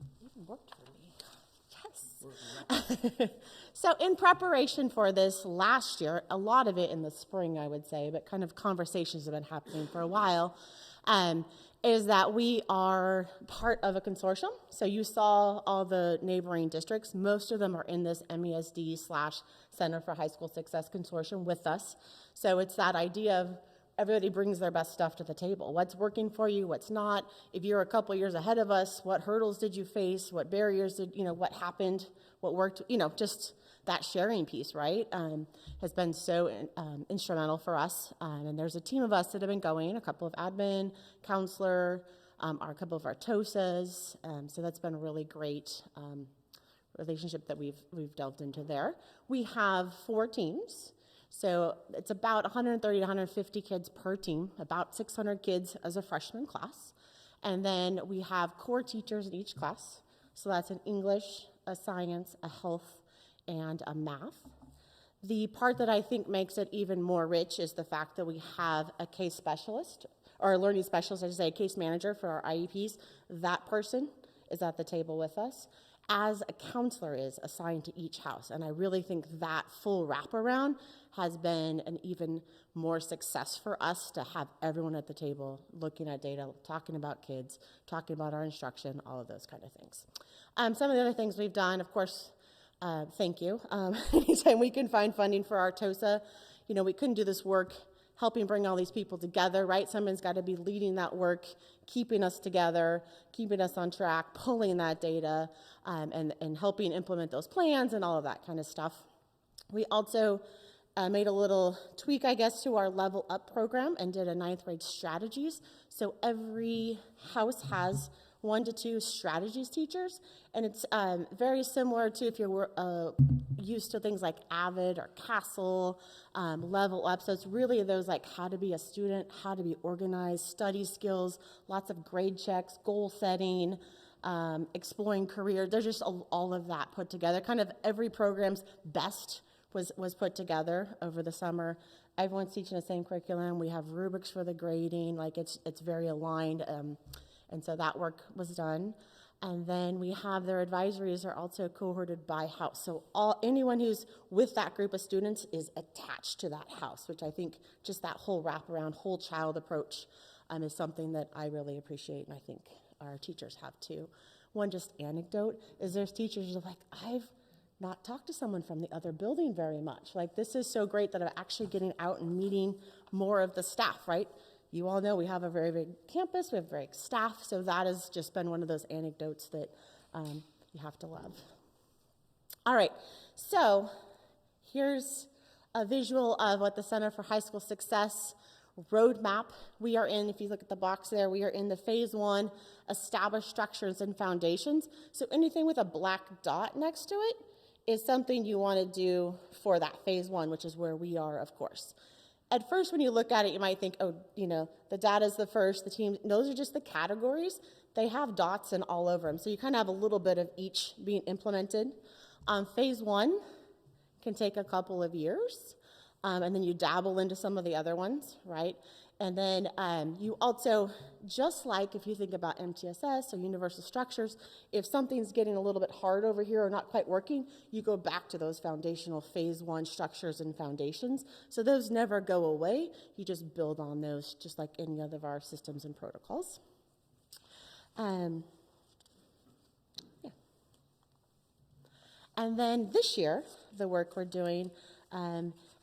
It even worked for me. Yes. So in preparation for this last year, a lot of it in the spring, I would say, but kind of conversations have been happening for a while, is that we are part of a consortium. So you saw all the neighboring districts. Most of them are in this MESD/Center for High School Success Consortium with us. So it's that idea of everybody brings their best stuff to the table. What's working for you, what's not. If you're a couple years ahead of us, what hurdles did you face? What barriers did, what happened, what worked, just that sharing piece, right, has been so instrumental for us. And there's a team of us that have been going, a couple of admin, counselor, a couple of our TOSAs. So that's been a really great relationship that we've delved into there. We have 4 teams. So it's about 130 to 150 kids per team, about 600 kids as a freshman class. And then we have core teachers in each class. So that's an English, a science, a health, and a math. The part that I think makes it even more rich is the fact that we have a case specialist, or a learning specialist, I should say, a case manager for our IEPs. That person is at the table with us, as a counselor is assigned to each house. And I really think that full wraparound has been an even more success for us to have everyone at the table looking at data, talking about kids, talking about our instruction, all of those kind of things. Some of the other things we've done, of course, thank you. Anytime we can find funding for our TOSA, we couldn't do this work helping bring all these people together, right? Someone's got to be leading that work, keeping us together, keeping us on track, pulling that data, and helping implement those plans and all of that kind of stuff. We also made a little tweak, I guess, to our Level Up program and did a 9th grade strategies. So every house has 1 to 2 strategies teachers, and it's very similar to if you're used to things like AVID or CASTLE, Level Up. So it's really those like how to be a student, how to be organized, study skills, lots of grade checks, goal setting, exploring career. There's just all of that put together. Kind of every program's best was put together over the summer. Everyone's teaching the same curriculum. We have rubrics for the grading. Like it's very aligned. And so that work was done. And then we have their advisories are also cohorted by house. So anyone who's with that group of students is attached to that house, which I think just that whole wraparound, whole child approach is something that I really appreciate, and I think our teachers have too. One just anecdote is there's teachers who are like, I've not talked to someone from the other building very much. Like, this is so great that I'm actually getting out and meeting more of the staff, right? You all know we have a very big campus, we have very big staff, so that has just been one of those anecdotes that you have to love. All right, so here's a visual of what the Center for High School Success roadmap. We are in, if you look at the box there, we are in the phase 1, established structures and foundations. So anything with a black dot next to it is something you want to do for that phase 1, which is where we are, of course. At first, when you look at it, you might think, oh, the data is the first, the team, those are just the categories. They have dots in all over them. So you kind of have a little bit of each being implemented. Phase 1 can take a couple of years, and then you dabble into some of the other ones, right? And then you also, just like if you think about MTSS or universal structures, if something's getting a little bit hard over here or not quite working, you go back to those foundational phase 1 structures and foundations. So those never go away. You just build on those just like any other of our systems and protocols. And then this year, the work we're doing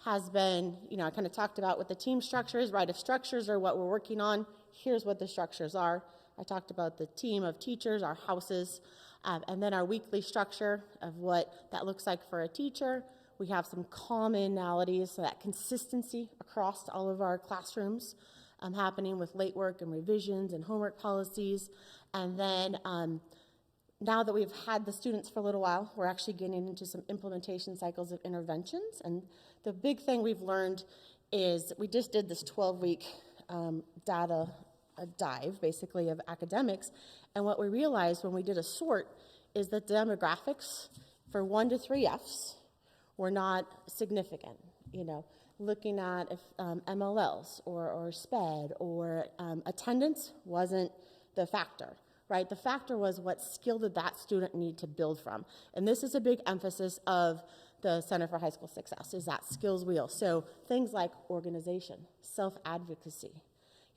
has been, I kind of talked about what the team structures, right? If structures are what we're working on, here's what the structures are. I talked about the team of teachers, our houses, and then our weekly structure of what that looks like for a teacher. We have some commonalities, so that consistency across all of our classrooms happening with late work and revisions and homework policies. And then now that we've had the students for a little while, we're actually getting into some implementation cycles of interventions. And the big thing we've learned is we just did this 12-week data dive, basically, of academics. And what we realized when we did a sort is that demographics for 1 to 3Fs were not significant. Looking at if MLLs or SPED or attendance wasn't the factor. Right? The factor was what skill did that student need to build from. And this is a big emphasis of the Center for High School Success, is that skills wheel. So things like organization, self-advocacy.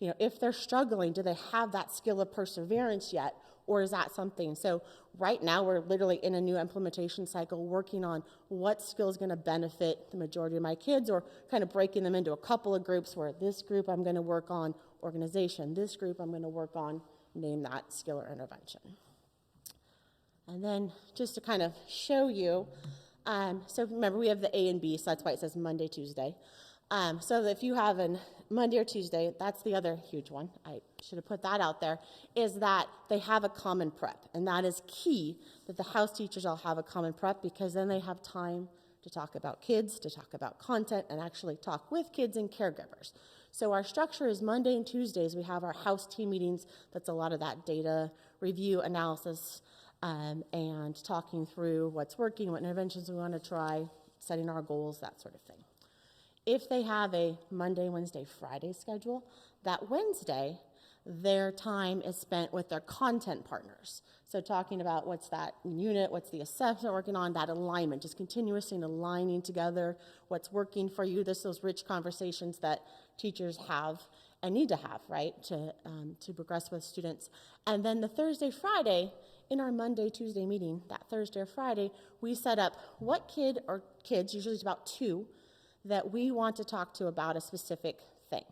If they're struggling, do they have that skill of perseverance yet? Or is that something? So right now we're literally in a new implementation cycle working on what skill is going to benefit the majority of my kids, or kind of breaking them into a couple of groups where this group I'm going to work on organization, this group I'm going to work on name that skill or intervention. And then just to kind of show you, so remember we have the A and B, so that's why it says Monday, Tuesday. So if you have a Monday or Tuesday, that's the other huge one, I should have put that out there, is that they have a common prep. And that is key, that the house teachers all have a common prep, because then they have time to talk about kids, to talk about content, and actually talk with kids and caregivers. So our structure is Monday and Tuesdays. We have our house team meetings. That's a lot of that data review, analysis, and talking through what's working, what interventions we want to try, setting our goals, that sort of thing. If they have a Monday, Wednesday, Friday schedule, that Wednesday, their time is spent with their content partners. So talking about what's that unit, what's the assessment working on, that alignment, just continuously aligning together what's working for you. This those rich conversations that teachers have and need to have, right, to progress with students. And then the Thursday, Friday, in our Monday, Tuesday meeting, that Thursday or Friday, we set up what kid or kids, usually it's about 2, that we want to talk to about a specific thing.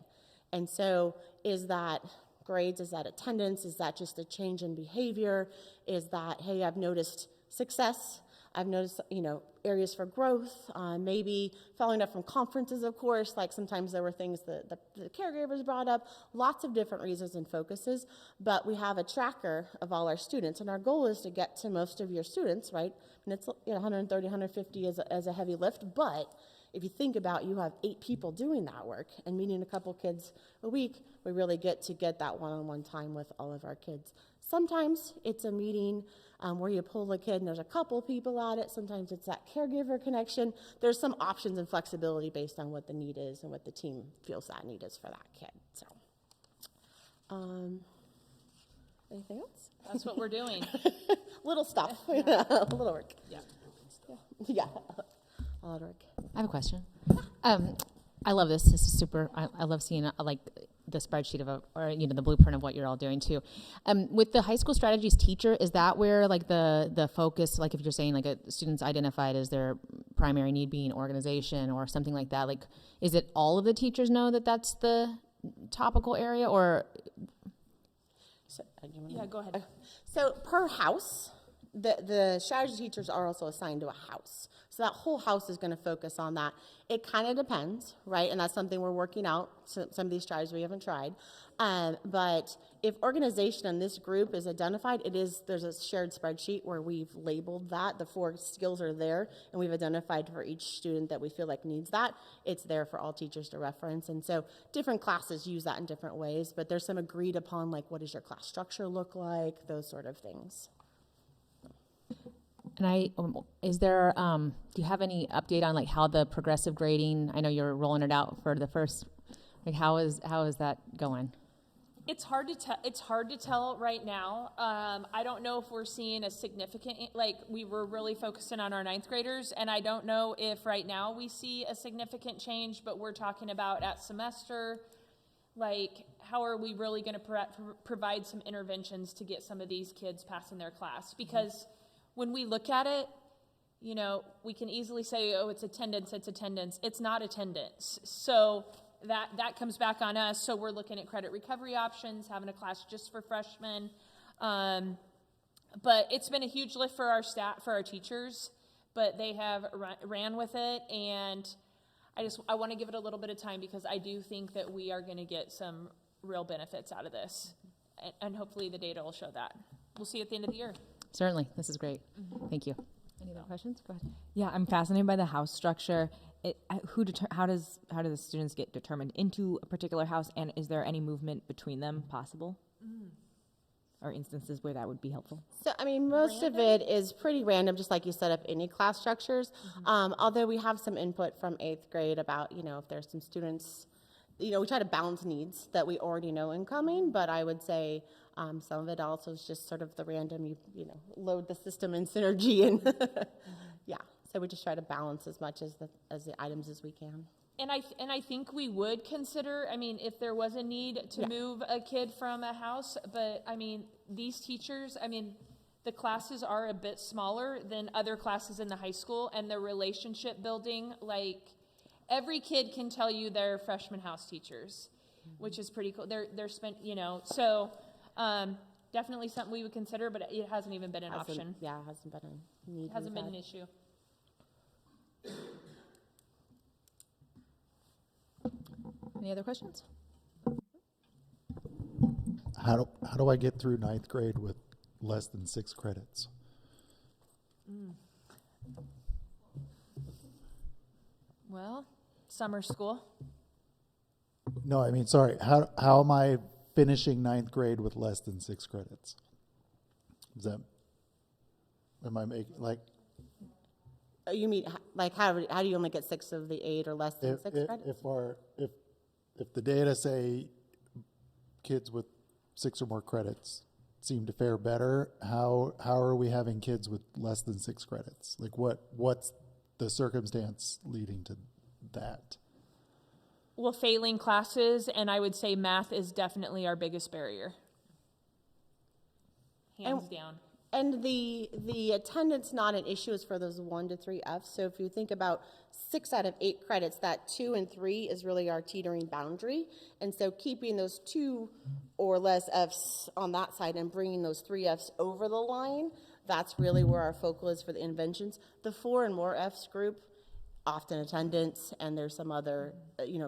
And so is that grades? Is that attendance? Is that just a change in behavior? Is that, hey, I've noticed success. I've noticed, areas for growth, maybe following up from conferences, of course, like sometimes there were things that the caregivers brought up, lots of different reasons and focuses, but we have a tracker of all our students, and our goal is to get to most of your students, right? And it's 130, 150 as a heavy lift, but if you think about you have 8 people doing that work and meeting a couple kids a week, we really get that one-on-one time with all of our kids. Sometimes it's a meeting where you pull the kid and there's a couple people at it. Sometimes it's that caregiver connection. There's some options and flexibility based on what the need is and what the team feels that need is for that kid. So Anything else? That's what we're doing. Little stuff, little work. Yeah. Yeah, a lot of work. I have a question. I love this. This is super. I love seeing like the spreadsheet of or the blueprint of what you're all doing too. With the high school strategies teacher, is that where like the focus, like if you're saying like a student's identified as their primary need being organization or something like that, like is it all of the teachers know that that's the topical area, or So, you wanna- Yeah, go ahead. So per house, the strategy teachers are also assigned to a house. So that whole house is going to focus on that. It kind of depends, right? And that's something we're working out. So some of these strategies we haven't tried. But if organization in this group is identified, there's a shared spreadsheet where we've labeled that. The 4 skills are there, and we've identified for each student that we feel like needs that. It's there for all teachers to reference. And so different classes use that in different ways, but there's some agreed upon, like what does your class structure look like, those sort of things. And is there, do you have any update on like how the progressive grading, I know you're rolling it out for the first, like how is that going? It's hard to tell right now. I don't know if we're seeing a significant, like we were really focusing on our 9th graders, and I don't know if right now we see a significant change, but we're talking about at semester, like how are we really going to provide some interventions to get some of these kids passing their class? Because when we look at it, we can easily say, oh, it's attendance. It's not attendance. So that comes back on us. So we're looking at credit recovery options, having a class just for freshmen. But it's been a huge lift for our staff, for our teachers, but they have ran with it. And I want to give it a little bit of time because I do think that we are going to get some real benefits out of this. And hopefully the data will show that. We'll see at the end of the year. Certainly, this is great. Thank you. Any other questions? Go ahead. Yeah, I'm fascinated by the house structure. How do the students get determined into a particular house, and is there any movement between them possible? Or instances where that would be helpful? So, most of it is pretty random, just like you set up any class structures. Although we have some input from 8th grade about, if there's some students, we try to balance needs that we already know incoming, but I would say some of it also is just sort of the random, you load the system in Synergy and yeah. So we just try to balance as much as the items as we can. And I think we would consider, if there was a need to move a kid from a house, but these teachers, the classes are a bit smaller than other classes in the high school, and the relationship building, like every kid can tell you they're freshman house teachers, which is pretty cool. They're spent, so definitely something we would consider, but it hasn't even been an option. Yeah, it hasn't been a need. It hasn't been an issue. Any other questions? How do I get through 9th grade with less than 6 credits? Well, summer school. No, sorry. How am I finishing 9th grade with less than 6 credits? Am I making You mean how do you only get 6 of the 8 or less than 6 credits? If the data say kids with 6 or more credits seem to fare better, how are we having kids with less than 6 credits? Like what's the circumstance leading to that? Well, failing classes, and I would say math is definitely our biggest barrier. Hands down. And the attendance not an issue is for those 1 to 3 Fs. So if you think about 6 out of 8 credits, that 2 and 3 is really our teetering boundary. And so keeping those 2 or less Fs on that side and bringing those 3 Fs over the line, that's really where our focal is for the interventions. The 4 and more Fs group, often attendance, and there's some other,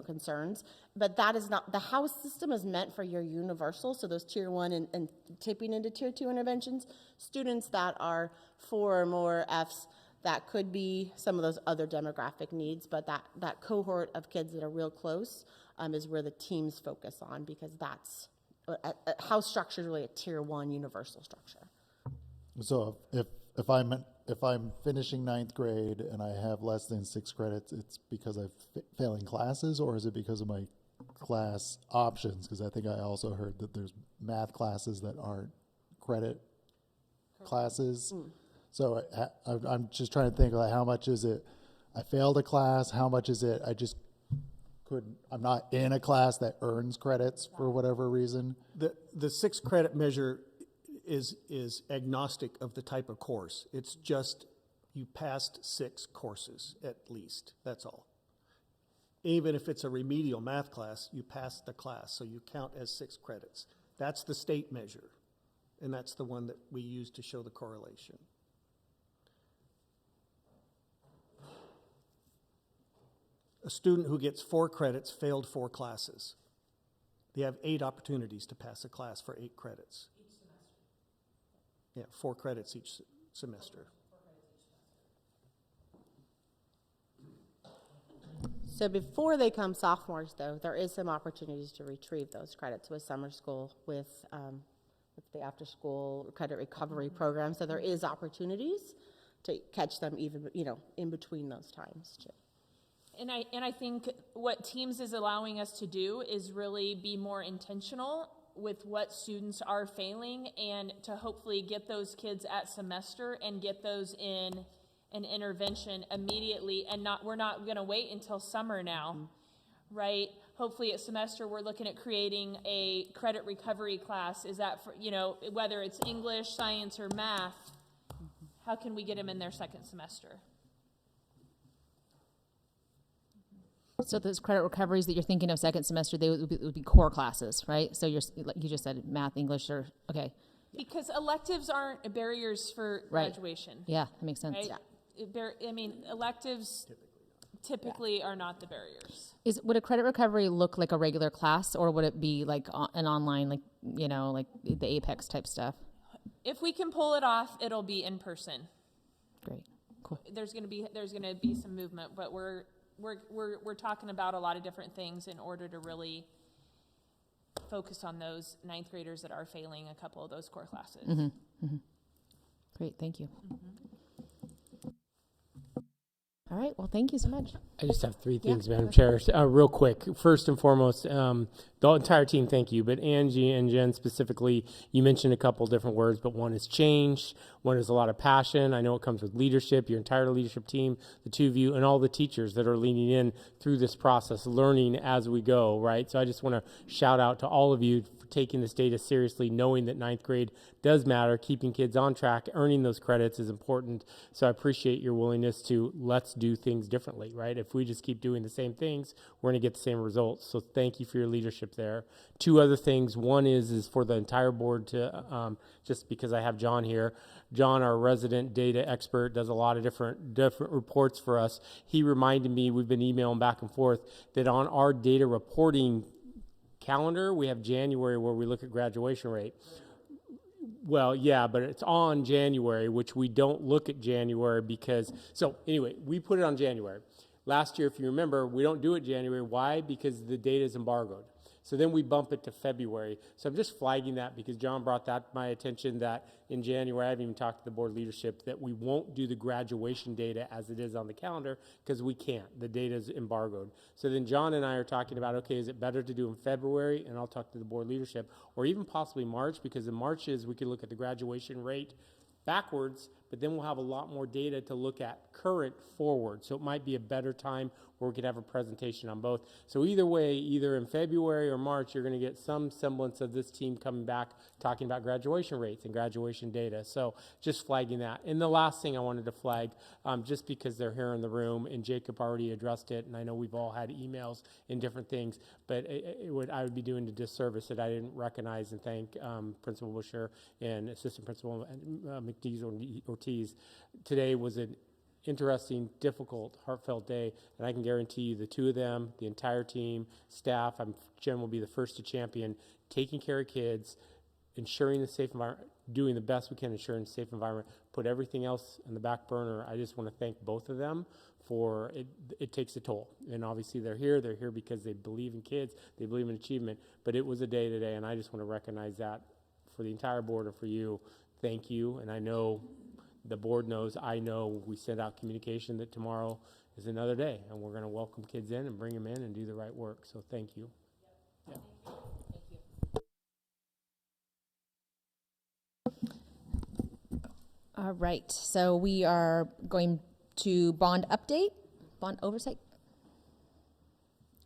concerns. But that is not, the house system is meant for your universal, so those tier 1 and tipping into tier 2 interventions. Students that are 4 or more Fs, that could be some of those other demographic needs, but that cohort of kids that are real close is where the teams focus on, because that's, house structure is really a tier 1 universal structure. So if I'm finishing 9th grade and I have less than 6 credits, it's because I'm failing classes, or is it because of my class options? Because I think I also heard that there's math classes that aren't credit classes. So I'm just trying to think like how much is it I failed a class, how much is it I'm not in a class that earns credits for whatever reason. The 6 credit measure is agnostic of the type of course. It's just you passed 6 courses at least, that's all. Even if it's a remedial math class, you passed the class, so you count as 6 credits. That's the state measure, and that's the one that we use to show the correlation. A student who gets 4 credits failed 4 classes. They have 8 opportunities to pass a class for 8 credits. Each semester. Yeah, 4 credits each semester. So before they come sophomores, though, there is some opportunities to retrieve those credits with summer school, with the after-school credit recovery program. So there is opportunities to catch them even, in between those times too. And I think what Teams is allowing us to do is really be more intentional with what students are failing, and to hopefully get those kids at semester and get those in an intervention immediately, and we're not going to wait until summer now, right? Hopefully at semester we're looking at creating a credit recovery class. Is that for, whether it's English, science, or math, how can we get them in their second semester? So those credit recoveries that you're thinking of second semester, they would be core classes, right? So like you just said, math, English, or okay. Because electives aren't barriers for graduation. Yeah, that makes sense. Right? Electives typically are not the barriers. Would a credit recovery look like a regular class, or would it be like an online, like the Apex type stuff? If we can pull it off, it'll be in person. Great, cool. There's gonna be some movement, but we're talking about a lot of different things in order to really focus on those 9th graders that are failing a couple of those core classes. Mm-hmm. Mm-hmm. Great, thank you. All right, well, thank you so much. I just have 3 things, Madam Chair. Real quick. First and foremost, the entire team, thank you. But Angie and Jen specifically, you mentioned a couple different words, but one is change, one is a lot of passion. I know it comes with leadership, your entire leadership team, the 2 of you, and all the teachers that are leaning in through this process, learning as we go, right? So I just want to shout out to all of you for taking this data seriously, knowing that 9th grade does matter, keeping kids on track, earning those credits is important. So I appreciate your willingness to let's do things differently, right? If we just keep doing the same things, we're going to get the same results. So thank you for your leadership there. 2 other things. One is for the entire board to, just because I have John here. John, our resident data expert, does a lot of different reports for us. He reminded me, we've been emailing back and forth, that on our data reporting calendar, we have January where we look at graduation rate. Well, yeah, but it's on January, which we don't look at January because, so anyway, we put it on January. Last year, if you remember, we don't do it January. Why? Because the data is embargoed. So then we bump it to February. So I'm just flagging that because John brought that to my attention that in January, I haven't even talked to the board leadership, that we won't do the graduation data as it is on the calendar because we can't. The data is embargoed. So then John and I are talking about, okay, is it better to do in February? And I'll talk to the board leadership, or even possibly March, because in March we could look at the graduation rate backwards, but then we'll have a lot more data to look at current forward. So it might be a better time where we could have a presentation on both. So either way, either in February or March, you're going to get some semblance of this team coming back talking about graduation rates and graduation data. So just flagging that. And the last thing I wanted to flag, just because they're here in the room, and Jacob already addressed it, and I know we've all had emails and different things, but I would be doing a disservice that I didn't recognize and thank Principal Busher and Assistant Principal McDees-Ortiz. Today was an interesting, difficult, heartfelt day, and I can guarantee you the 2 of them, the entire team, staff, Jen will be the first to champion taking care of kids, ensuring the safe environment, doing the best we can, ensuring a safe environment, put everything else in the back burner. I just want to thank both of them for it. It takes a toll, and obviously they're here because they believe in kids, they believe in achievement, but it was a day today, and I just want to recognize that for the entire board and for you. Thank you, and I know the board knows, I know we sent out communication that tomorrow is another day, and we're going to welcome kids in and bring them in and do the right work. So thank you. Yeah. All right, so we are going to bond update, bond oversight.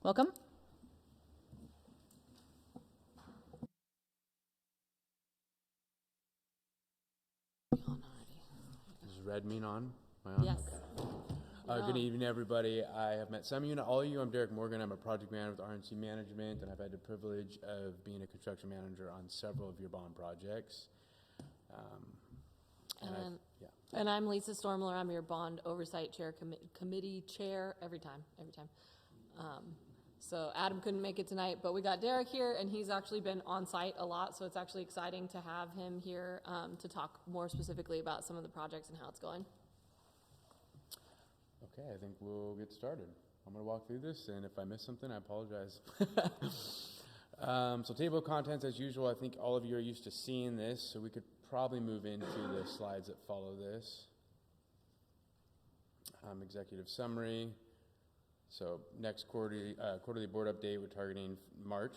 Welcome. Is red mean on? Am I on? Yes. Okay. Good evening, everybody. I have met some of you, not all of you. I'm Derek Morgan. I'm a project manager with RNC Management, and I've had the privilege of being a construction manager on several of your bond projects. And I'm Lisa Stormler. I'm your bond oversight chair, committee chair every time. So Adam couldn't make it tonight, but we got Derek here, and he's actually been on site a lot, so it's actually exciting to have him here to talk more specifically about some of the projects and how it's going. Okay, I think we'll get started. I'm going to walk through this, and if I miss something, I apologize. So table of contents, as usual, I think all of you are used to seeing this, so we could probably move into the slides that follow this. Executive summary. So next quarterly board update, we're targeting March.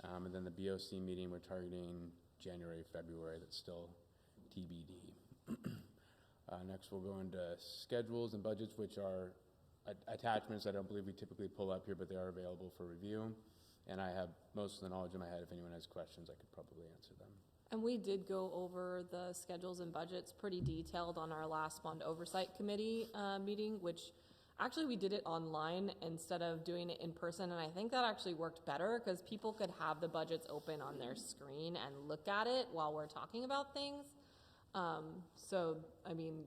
And then the BOC meeting, we're targeting January, February. That's still TBD. Next, we'll go into schedules and budgets, which are attachments I don't believe we typically pull up here, but they are available for review. And I have most of the knowledge in my head. If anyone has questions, I could probably answer them. And we did go over the schedules and budgets pretty detailed on our last bond oversight committee meeting, which actually we did it online instead of doing it in person. And I think that actually worked better because people could have the budgets open on their screen and look at it while we're talking about things. So, I mean,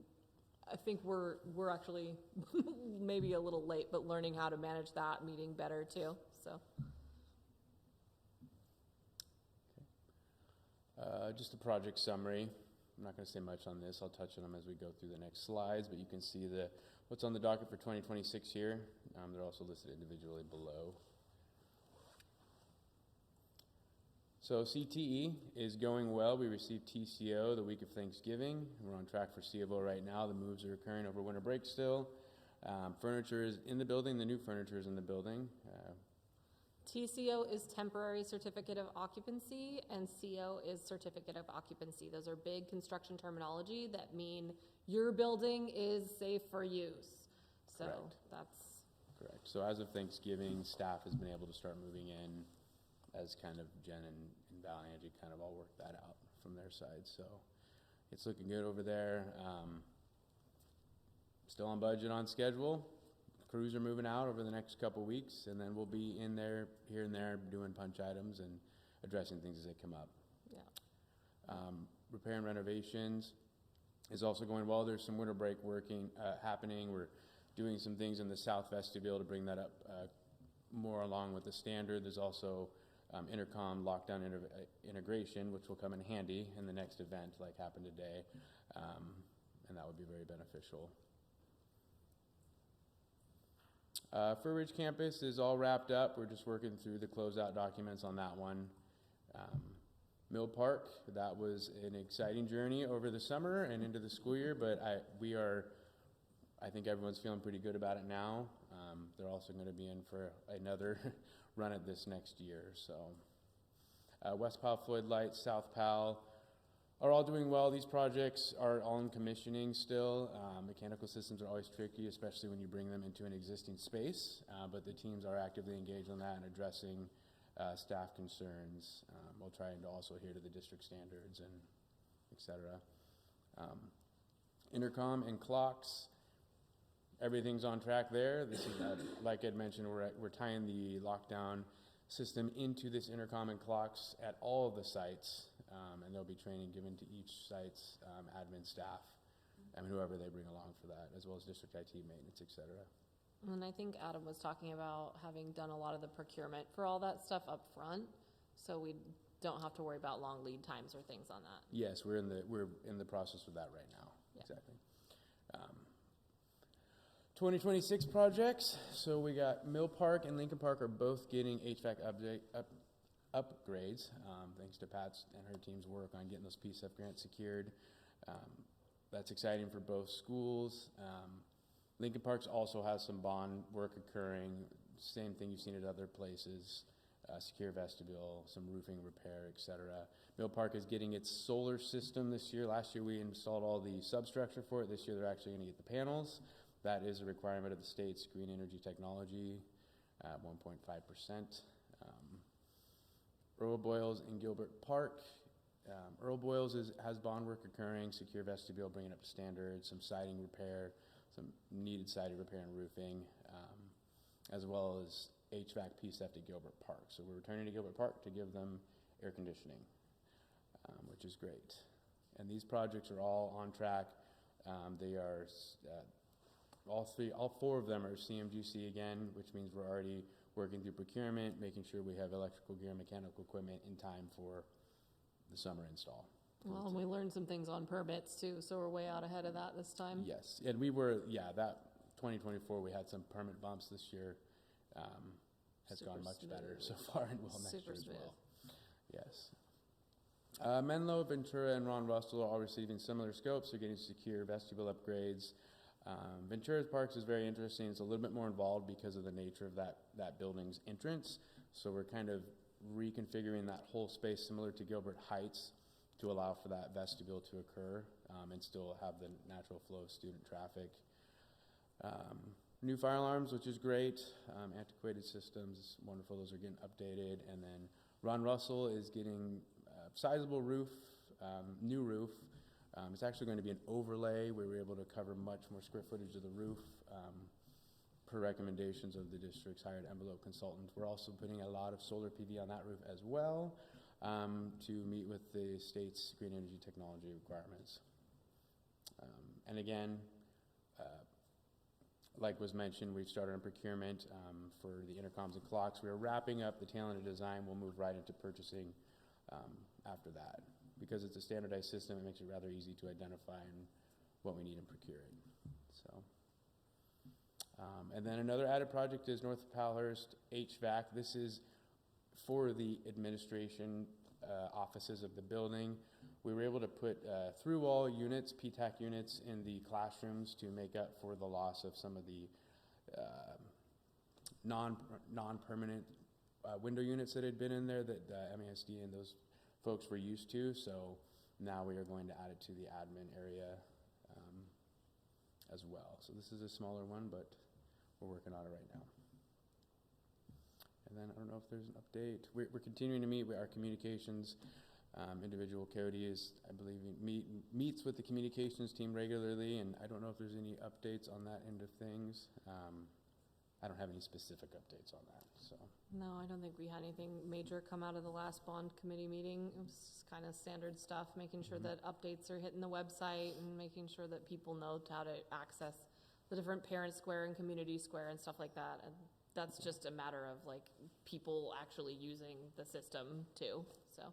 I think we're actually maybe a little late, but learning how to manage that meeting better too, so. Just a project summary. I'm not going to say much on this. I'll touch on them as we go through the next slides, but you can see what's on the docket for 2026 here. They're also listed individually below. So CTE is going well. We received TCO the week of Thanksgiving. We're on track for C of O right now. The moves are occurring over winter break still. Furniture is in the building. The new furniture is in the building. TCO is temporary certificate of occupancy, and CO is certificate of occupancy. Those are big construction terminology that mean your building is safe for use. So Correct. That's correct. So as of Thanksgiving, staff has been able to start moving in as kind of Jen and Val and Angie kind of all work that out from their side. So it's looking good over there. Still on budget, on schedule. Crews are moving out over the next couple weeks, and then we'll be in there, here and there, doing punch items and addressing things as they come up. Yeah. Repair and renovations is also going well. There's some winter break happening. We're doing some things in the south vestibule to bring that up more along with the standard. There's also intercom lockdown integration, which will come in handy in the next event like happened today, and that would be very beneficial. Fur Ridge campus is all wrapped up. We're just working through the closeout documents on that one. Mill Park, that was an exciting journey over the summer and into the school year, but I think everyone's feeling pretty good about it now. They're also going to be in for another run at this next year. So West Powell Floyd Lights, South Powell are all doing well. These projects are all in commissioning still. Mechanical systems are always tricky, especially when you bring them into an existing space, but the teams are actively engaged on that and addressing staff concerns while trying to also adhere to the district standards and et cetera. Intercom and clocks, everything's on track there. This is, like Ed mentioned, we're tying the lockdown system into this intercom and clocks at all of the sites, and there'll be training given to each site's admin staff and whoever they bring along for that, as well as district IT maintenance, et cetera. And I think Adam was talking about having done a lot of the procurement for all that stuff up front, so we don't have to worry about long lead times or things on that. Yes, we're in the process of that right now. Yeah. Exactly. 2026 projects. So we got Mill Park and Lincoln Park are both getting HVAC upgrades, thanks to Pat's and her team's work on getting those PSEF grants secured. That's exciting for both schools. Lincoln Parks also has some bond work occurring. Same thing you've seen at other places. Secure vestibule, some roofing repair, etc. Mill Park is getting its solar system this year. Last year we installed all the substructure for it. This year they're actually going to get the panels. That is a requirement of the state's green energy technology at 1.5%. Earl Boyles in Gilbert Park. Earl Boyles has bond work occurring, secure vestibule, bringing up to standards, some siding repair, some needed siding repair and roofing, as well as HVAC PSEF at Gilbert Park. So we're returning to Gilbert Park to give them air conditioning, which is great. And these projects are all on track. They are, all four of them are CMGC again, which means we're already working through procurement, making sure we have electrical gear and mechanical equipment in time for the summer install. Well, and we learned some things on permits too, so we're way out ahead of that this time. Yes, and we were, that 2024, we had some permit bumps this year. Has Super gone much smooth. better so far and will next Super year as smooth. well. Yes. Menlo, Ventura, and Ron Russell are all receiving similar scopes. They're getting secure vestibule upgrades. Ventura's Parks is very interesting. It's a little bit more involved because of the nature of that building's entrance. So we're kind of reconfiguring that whole space similar to Gilbert Heights to allow for that vestibule to occur and still have the natural flow of student traffic. New fire alarms, which is great. Antiquated systems, wonderful. Those are getting updated. And then Ron Russell is getting a sizable roof, new roof. It's actually going to be an overlay where we're able to cover much more square footage of the roof per recommendations of the district's hired envelope consultant. We're also putting a lot of solar PV on that roof as well to meet with the state's green energy technology requirements. And again, like was mentioned, we've started on procurement for the intercoms and clocks. We're wrapping up the tail end of design. We'll move right into purchasing after that. Because it's a standardized system, it makes it rather easy to identify what we need and procure it. So, and then another added project is North Palhurst HVAC. This is for the administration offices of the building. We were able to put through-wall units, PTAC units, in the classrooms to make up for the loss of some of the non-permanent window units that had been in there that MASD and those folks were used to. So now we are going to add it to the admin area as well. So this is a smaller one, but we're working on it right now. And then I don't know if there's an update. We're continuing to meet with our communications. Individual Cody is, I believe, meets with the communications team regularly, and I don't know if there's any updates on that end of things. I don't have any specific updates on that. So No, I don't think we had anything major come out of the last bond committee meeting. It was kind of standard stuff, making sure that updates are hitting the website and making sure that people know how to access the different parent square and community square and stuff like that. And that's just a matter of like people actually using the system too. So,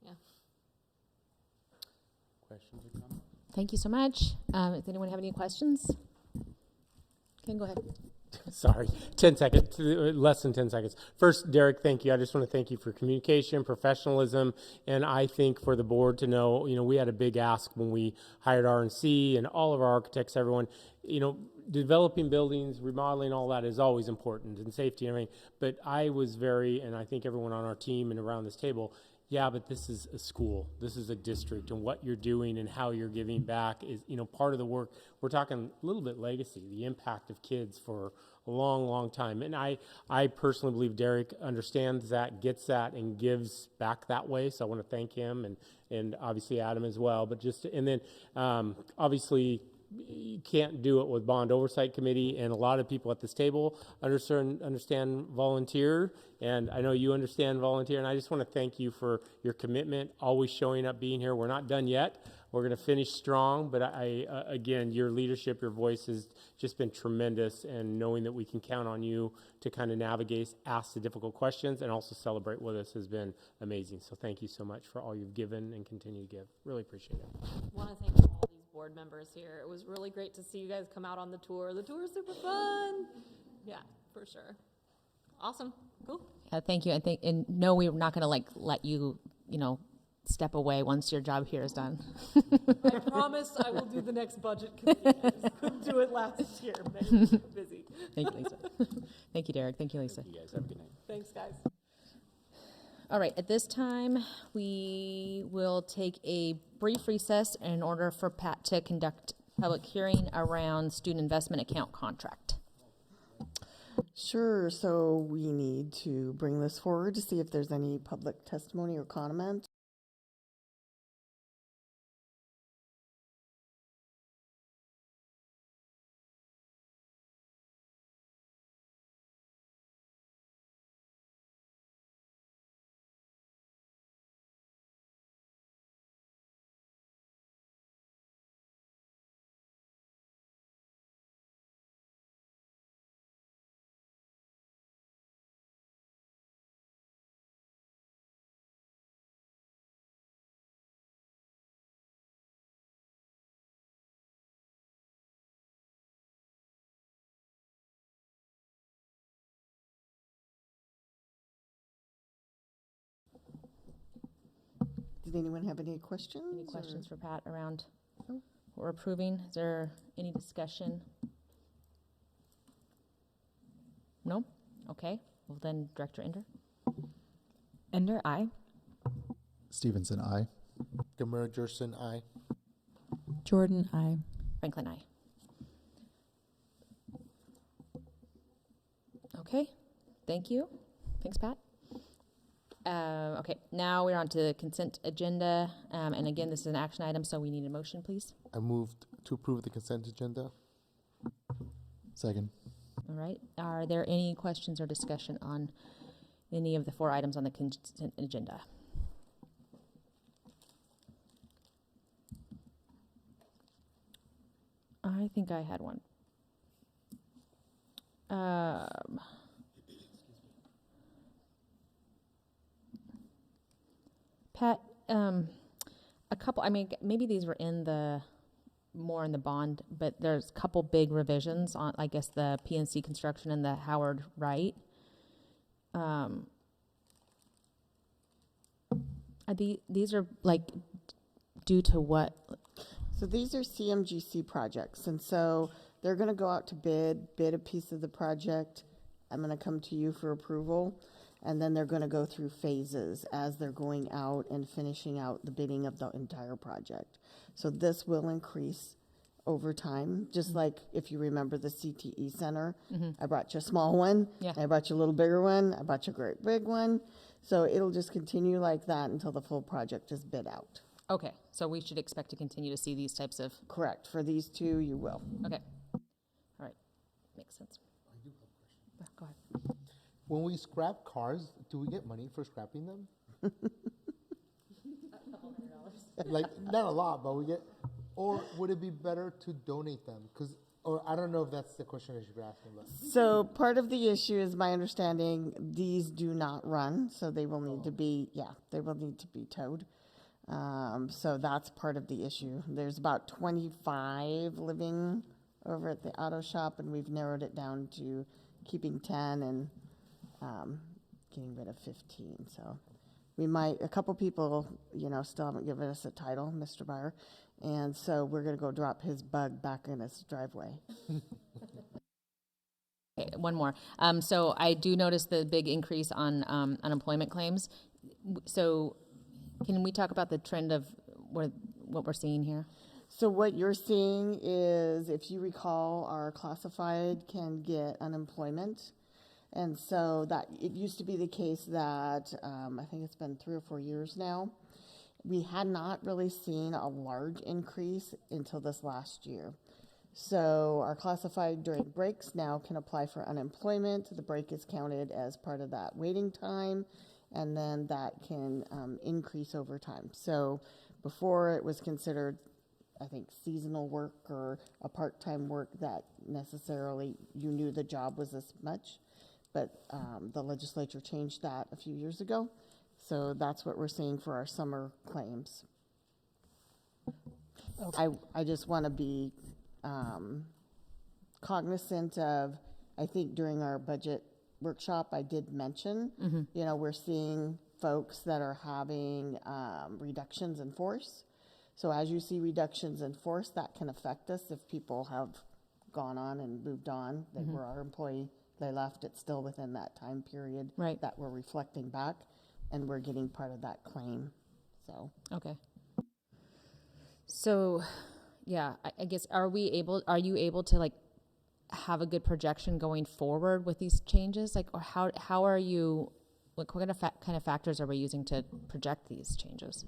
yeah. Questions or comments? Thank you so much. Does anyone have any questions? Okay, go ahead. Sorry, 10 seconds, less than 10 seconds. First, Derek, thank you. I just want to thank you for communication, professionalism, and I think for the board to know, we had a big ask when we hired RNC and all of our architects, everyone, developing buildings, remodeling, all that is always important, and safety and everything. But I was and I think everyone on our team and around this table, yeah, but this is a school. This is a district, and what you're doing and how you're giving back is, part of the work. We're talking a little bit legacy, the impact of kids for a long, long time. And I personally believe Derek understands that, gets that, and gives back that way. So I want to thank him and obviously Adam as well. But obviously, you can't do it with Bond Oversight Committee, and a lot of people at this table understand volunteer, and I know you understand volunteer, and I just want to thank you for your commitment, always showing up, being here. We're not done yet. We're going to finish strong, but again, your leadership, your voice has just been tremendous, and knowing that we can count on you to kind of navigate, ask the difficult questions, and also celebrate with us has been amazing. So thank you so much for all you've given and continue to give. Really appreciate it. I want to thank all these board members here. It was really great to see you guys come out on the tour. The tour is super fun. Yeah, for sure. Awesome. Cool. Yeah, thank you. And no, we're not going to let you, step away once your job here is done. I promise I will do the next budget committee. I just couldn't do it last year. Man, busy. Thank you, Lisa. Thank you, Derek. Thank you, Lisa. Thank you guys. Have a good night. Thanks, guys. All right, at this time, we will take a brief recess in order for Pat to conduct public hearing around student investment account contract. Sure, so we need to bring this forward to see if there's any public testimony or comment. Did anyone have any questions? Any questions for Pat around what we're approving? Is there any discussion? No? Okay. Well then, Director Ender. Ender, aye. Stevenson, aye. Demura Jerson, aye. Jordan, aye. Franklin, aye. Okay. Thank you. Thanks, Pat. Okay, now we're on to the consent agenda. And again, this is an action item, so we need a motion, please. I moved to approve the consent agenda. Second. All right. Are there any questions or discussion on any of the 4 items on the consent agenda? I think I had one. Pat, a couple, I mean, maybe these were more in the bond, but there's a couple big revisions on, I guess, the PNC construction and the Howard Wright. These are like due to what? So these are CMGC projects, and so they're going to go out to bid a piece of the project. I'm going to come to you for approval, and then they're going to go through phases as they're going out and finishing out the bidding of the entire project. So this will increase over time, just like if you remember the CTE Center. I brought you a small one, I brought you a little bigger one, I brought you a great big one. So it'll just continue like that until the full project is bid out. Okay, so we should expect to continue to see these types of... Correct. For these 2, you will. Okay. All right. Makes sense. I do have a question. Go ahead. When we scrap cars, do we get money for scrapping them? Like, not a lot, but we get... Or would it be better to donate them? Or I don't know if that's the question that you're asking about. So part of the issue is my understanding these do not run, so they will need to be, they will need to be towed. So that's part of the issue. There's about 25 living over at the auto shop, and we've narrowed it down to keeping 10 and getting rid of 15. So we might, a couple people, still haven't given us a title, Mr. Byer. And so we're going to go drop his bug back in his driveway. Okay, one more. So I do notice the big increase on unemployment claims. So can we talk about the trend of what we're seeing here? So what you're seeing is, if you recall, our classified can get unemployment. And so that it used to be the case that I think it's been 3 or 4 years now. We had not really seen a large increase until this last year. So our classified during breaks now can apply for unemployment. The break is counted as part of that waiting time, and then that can increase over time. So before it was considered, I think, seasonal work or a part-time work that necessarily you knew the job was this much. But the legislature changed that a few years ago. So that's what we're seeing for our summer claims. I just want to be cognizant of, I think during our budget workshop, I did mention, we're seeing folks that are having reductions in force. So as you see reductions in force, that can affect us if people have gone on and moved on. They were our employee, they left, it's still within that time period that we're reflecting back. and we're getting part of that claim, so. Okay. So, yeah, I guess, are you able to like have a good projection going forward with these changes? Like, or how are you, like, what kind of factors are we using to project these changes?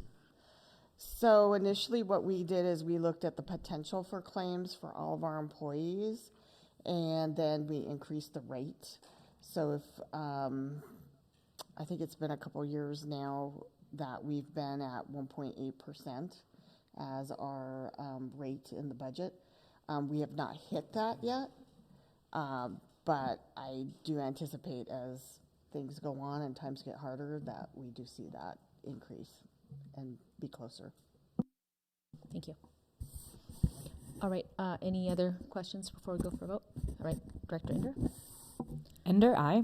So initially what we did is we looked at the potential for claims for all of our employees, and then we increased the rate. So if, I think it's been a couple years now that we've been at 1.8% as our rate in the budget. We have not hit that yet, but I do anticipate as things go on and times get harder that we do see that increase and be closer. Thank you. All right, any other questions before we go for a vote? All right, Director Ender? Ender, aye.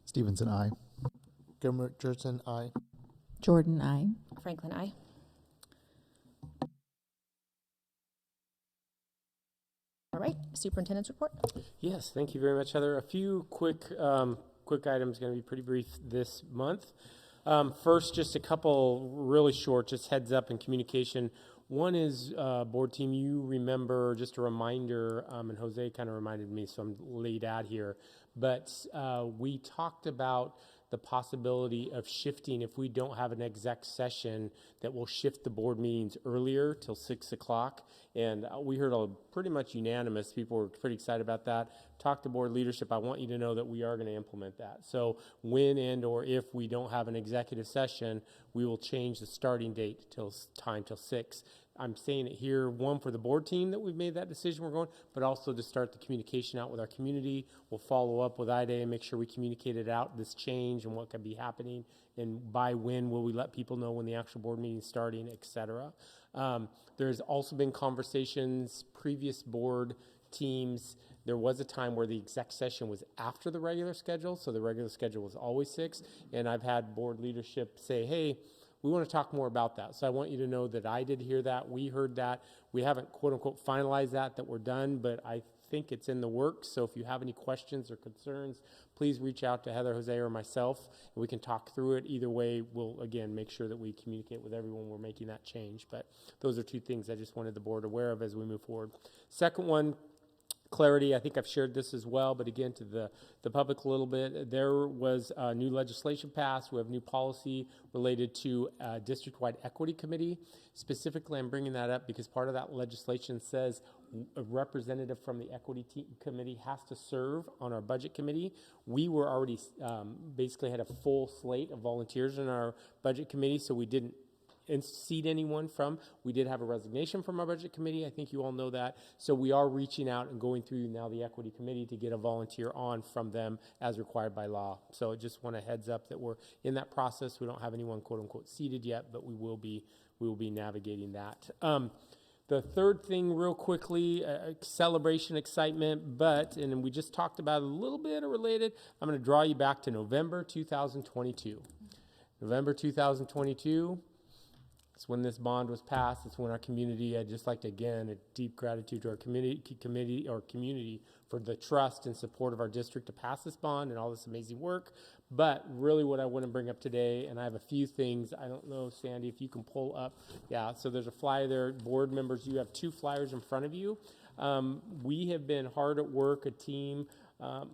Stevenson, aye. Gilmerton, aye. Jordan, aye. Franklin, aye. All right, Superintendent's report. Yes, thank you very much, Heather. A few quick items, going to be pretty brief this month. First, just a couple really short, just heads up and communication. One is, board team, you remember, just a reminder, and Jose kind of reminded me, so I'm laid out here, but we talked about the possibility of shifting, if we don't have an exec session, that we'll shift the board meetings earlier till 6 o'clock. And we heard pretty much unanimous. People were pretty excited about that. Talk to board leadership. I want you to know that we are going to implement that. So when and or if we don't have an executive session, we will change the starting date till 6. I'm saying it here, one, for the board team that we've made that decision we're going, but also to start the communication out with our community. We'll follow up with IDA and make sure we communicate it out, this change and what could be happening, and by when will we let people know when the actual board meeting is starting, et cetera. There's also been conversations, previous board teams, there was a time where the exec session was after the regular schedule, so the regular schedule was always 6, and I've had board leadership say, hey, we want to talk more about that. So I want you to know that I did hear that, we heard that. We haven't quote unquote finalized that we're done, but I think it's in the works. So if you have any questions or concerns, please reach out to Heather, Jose, or myself, and we can talk through it. Either way, we'll again make sure that we communicate with everyone we're making that change. But those are two things I just wanted the board aware of as we move forward. Second one, clarity. I think I've shared this as well, but again, to the public a little bit, there was new legislation passed. We have new policy related to district-wide equity committee. Specifically, I'm bringing that up because part of that legislation says a representative from the equity committee has to serve on our budget committee. We were already basically had a full slate of volunteers in our budget committee, so we didn't seat anyone from. We did have a resignation from our budget committee. I think you all know that. So we are reaching out and going through now the equity committee to get a volunteer on from them as required by law. So I just want a heads up that we're in that process. We don't have anyone quote unquote seated yet, but we will be navigating that. The third thing real quickly, celebration, excitement, and we just talked about a little bit related. I'm going to draw you back to November 2022. November 2022. It's when this bond was passed. It's when our community, I'd just like to, again, a deep gratitude to our community for the trust and support of our district to pass this bond and all this amazing work. But really what I want to bring up today, and I have a few things, I don't know, Sandy, if you can pull up. Yeah, so there's a flyer there. Board members, you have 2 flyers in front of you. We have been hard at work, a team,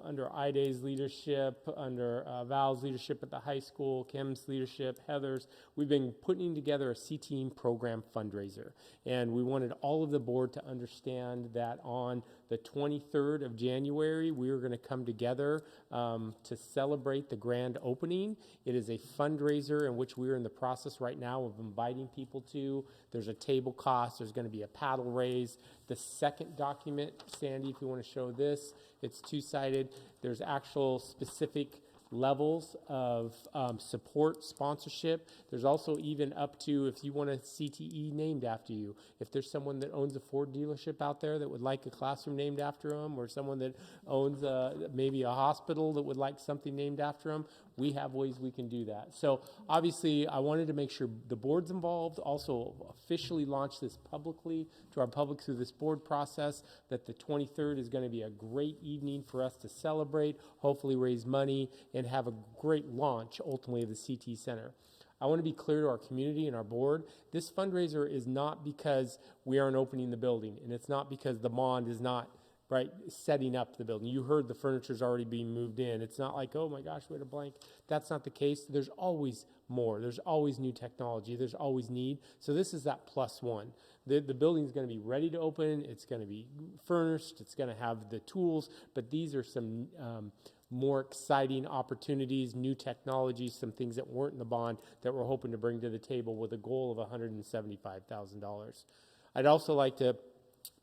under IDA's leadership, under Val's leadership at the high school, Kim's leadership, Heather's. We've been putting together a C-Team program fundraiser. And we wanted all of the board to understand that on the 23rd of January, we are going to come together to celebrate the grand opening. It is a fundraiser in which we are in the process right now of inviting people to. There's a table cost. There's going to be a paddle raise. The second document, Sandy, if you want to show this, it's 2-sided. There's actual specific levels of support, sponsorship. There's also even up to if you want a CTE named after you. If there's someone that owns a Ford dealership out there that would like a classroom named after them, or someone that owns maybe a hospital that would like something named after them, we have ways we can do that. So obviously, I wanted to make sure the board's involved, also officially launch this publicly to our public through this board process, that the 23rd is going to be a great evening for us to celebrate, hopefully raise money, and have a great launch, ultimately, of the CT Center. I want to be clear to our community and our board, this fundraiser is not because we aren't opening the building, and it's not because the bond is not setting up the building. You heard the furniture's already being moved in. It's not like, oh my gosh, we had a blank. That's not the case. There's always more. There's always new technology. There's always need. So this is that plus one. The building's going to be ready to open. It's going to be furnished. It's going to have the tools. But these are some more exciting opportunities, new technologies, some things that weren't in the bond that we're hoping to bring to the table with a goal of $175,000. I'd also like to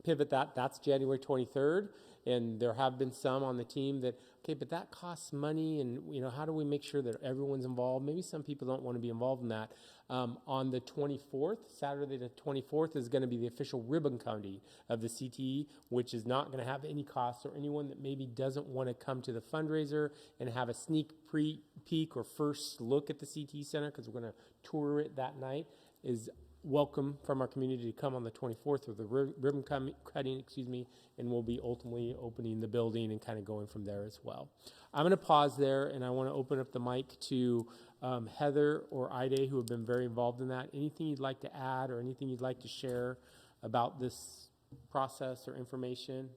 pivot that's January 23rd, and there have been some on the team that, okay, but that costs money, and how do we make sure that everyone's involved? Maybe some people don't want to be involved in that. On the 24th, Saturday the 24th, is going to be the official ribbon cutting of the CTE, which is not going to have any cost, or anyone that maybe doesn't want to come to the fundraiser and have a sneak peek or first look at the CTE Center, because we're going to tour it that night, is welcome from our community to come on the 24th with the ribbon cutting, and we'll be ultimately opening the building and kind of going from there as well. I'm going to pause there, and I want to open up the mic to Heather or Ida, who have been very involved in that. Anything you'd like to add or anything you'd like to share about this process or information?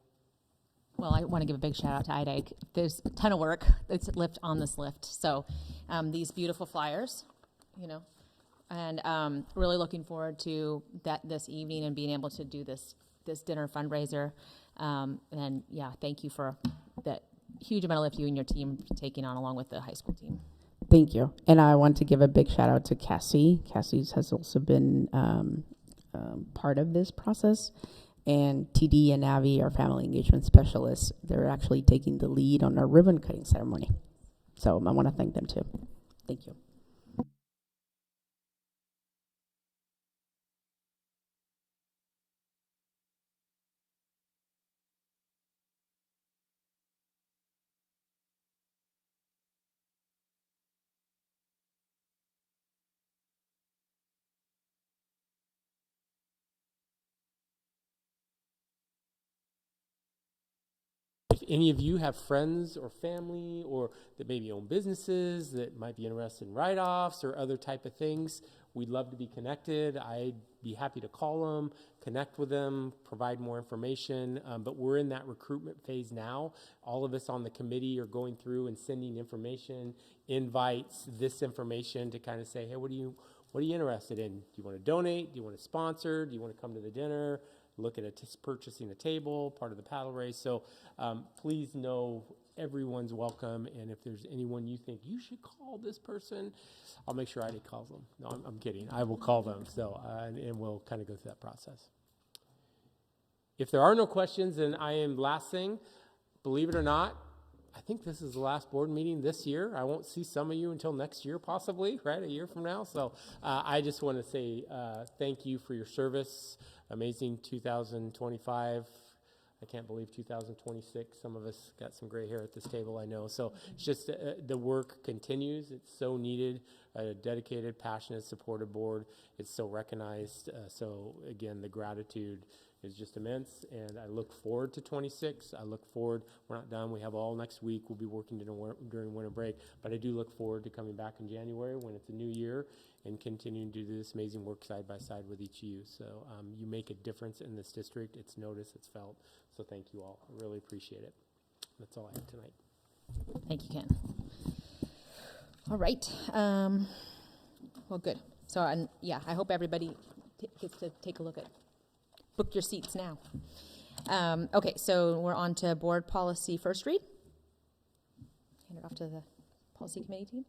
Well, I want to give a big shout out to IDA. There's a ton of work that's on this lift. So these beautiful flyers, and really looking forward to that this evening and being able to do this dinner fundraiser. And yeah, thank you for that huge amount of lift you and your team taking on, along with the high school team. Thank you. And I want to give a big shout out to Cassie. Cassie has also been part of this process. And TD and Navi, our family engagement specialists, they're actually taking the lead on our ribbon cutting ceremony. So I want to thank them too. Thank you. If any of you have friends or family or that maybe own businesses that might be interested in write-offs or other type of things, we'd love to be connected. I'd be happy to call them, connect with them, provide more information. But we're in that recruitment phase now. All of us on the committee are going through and sending information, invites, this information to kind of say, hey, what are you interested in? Do you want to donate? Do you want to sponsor? Do you want to come to the dinner? Look at purchasing a table, part of the paddle race. So please know everyone's welcome. And if there's anyone you think you should call this person, I'll make sure Ida calls them. No, I'm kidding. I will call them. So and we'll kind of go through that process. If there are no questions, then I am last thing. Believe it or not, I think this is the last board meeting this year. I won't see some of you until next year, possibly, right? A year from now. So I just want to say thank you for your service. Amazing 2025. I can't believe 2026. Some of us got some gray hair at this table, I know. So it's just the work continues. It's so needed. A dedicated, passionate, supportive board. It's so recognized. So again, the gratitude is just immense, and I look forward to 26. I look forward. We're not done. We have all next week. We'll be working during winter break, but I do look forward to coming back in January when it's a new year and continuing to do this amazing work side by side with each of you. So you make a difference in this district. It's noticed, it's felt. So thank you all. I really appreciate it. That's all I have tonight. Thank you, Ken. All right. Well, good. So, I hope everybody gets to take a look at, book your seats now. Okay, so we're on to board policy first read. Hand it off to the policy committee team.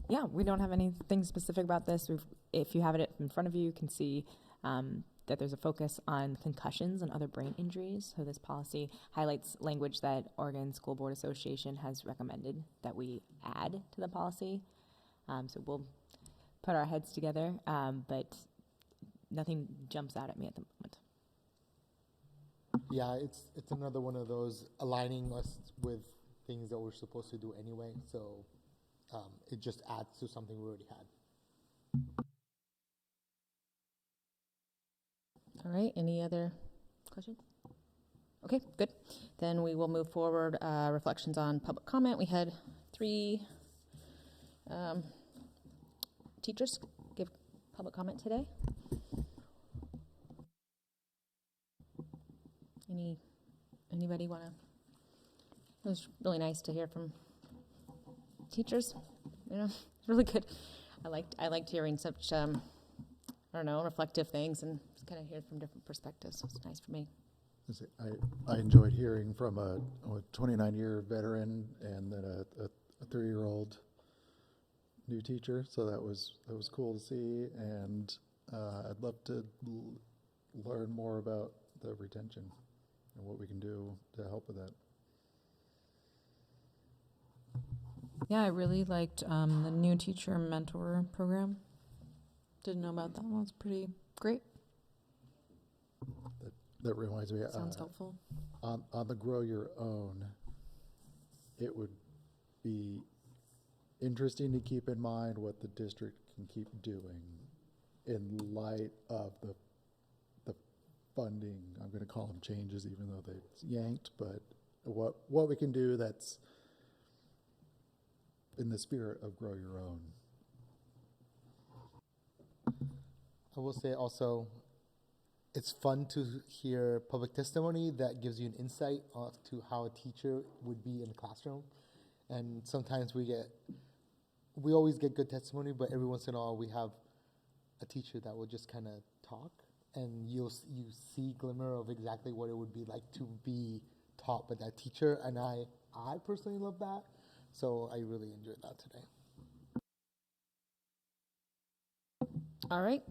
Yeah, we don't have anything specific about this. If you have it in front of you, you can see that there's a focus on concussions and other brain injuries. So this policy highlights language that Oregon School Board Association has recommended that we add to the policy. So we'll put our heads together, but nothing jumps out at me at the moment. Yeah, it's another one of those aligning us with things that we're supposed to do anyway. So it just adds to something we already had. All right, any other questions? Okay, good. Then we will move forward, reflections on public comment. We had 3 teachers give public comment today. Anybody want to? It was really nice to hear from teachers. You know, really good. I liked hearing such I don't know, reflective things and kind of hear from different perspectives. It's nice for me. I enjoyed hearing from a 29-year veteran and then a 3-year-old new teacher. So that was cool to see, and I'd love to learn more about the retention and what we can do to help with that. Yeah, I really liked the new teacher mentor program. Didn't know about that one. It's pretty great. That reminds me. Sounds helpful. On the Grow Your Own, it would be interesting to keep in mind what the district can keep doing in light of the funding. I'm going to call them changes, even though they yanked. But what we can do that's in the spirit of Grow Your Own. I will say also, it's fun to hear public testimony that gives you an insight to how a teacher would be in a classroom. And sometimes we always get good testimony, but every once in a while we have a teacher that will just kind of talk, and you see glimmer of exactly what it would be like to be taught by that teacher. And I personally love that, so I really enjoyed that today. All right,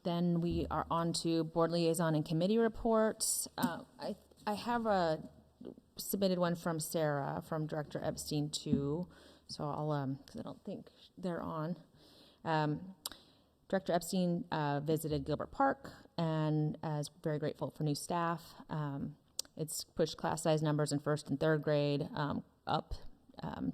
then we are on to board liaison and committee reports. I have submitted one from Sarah, from Director Epstein too, so I'll, because I don't think they're on. Director Epstein visited Gilbert Park and is very grateful for new staff. It's pushed class size numbers in 1st and 3rd grade up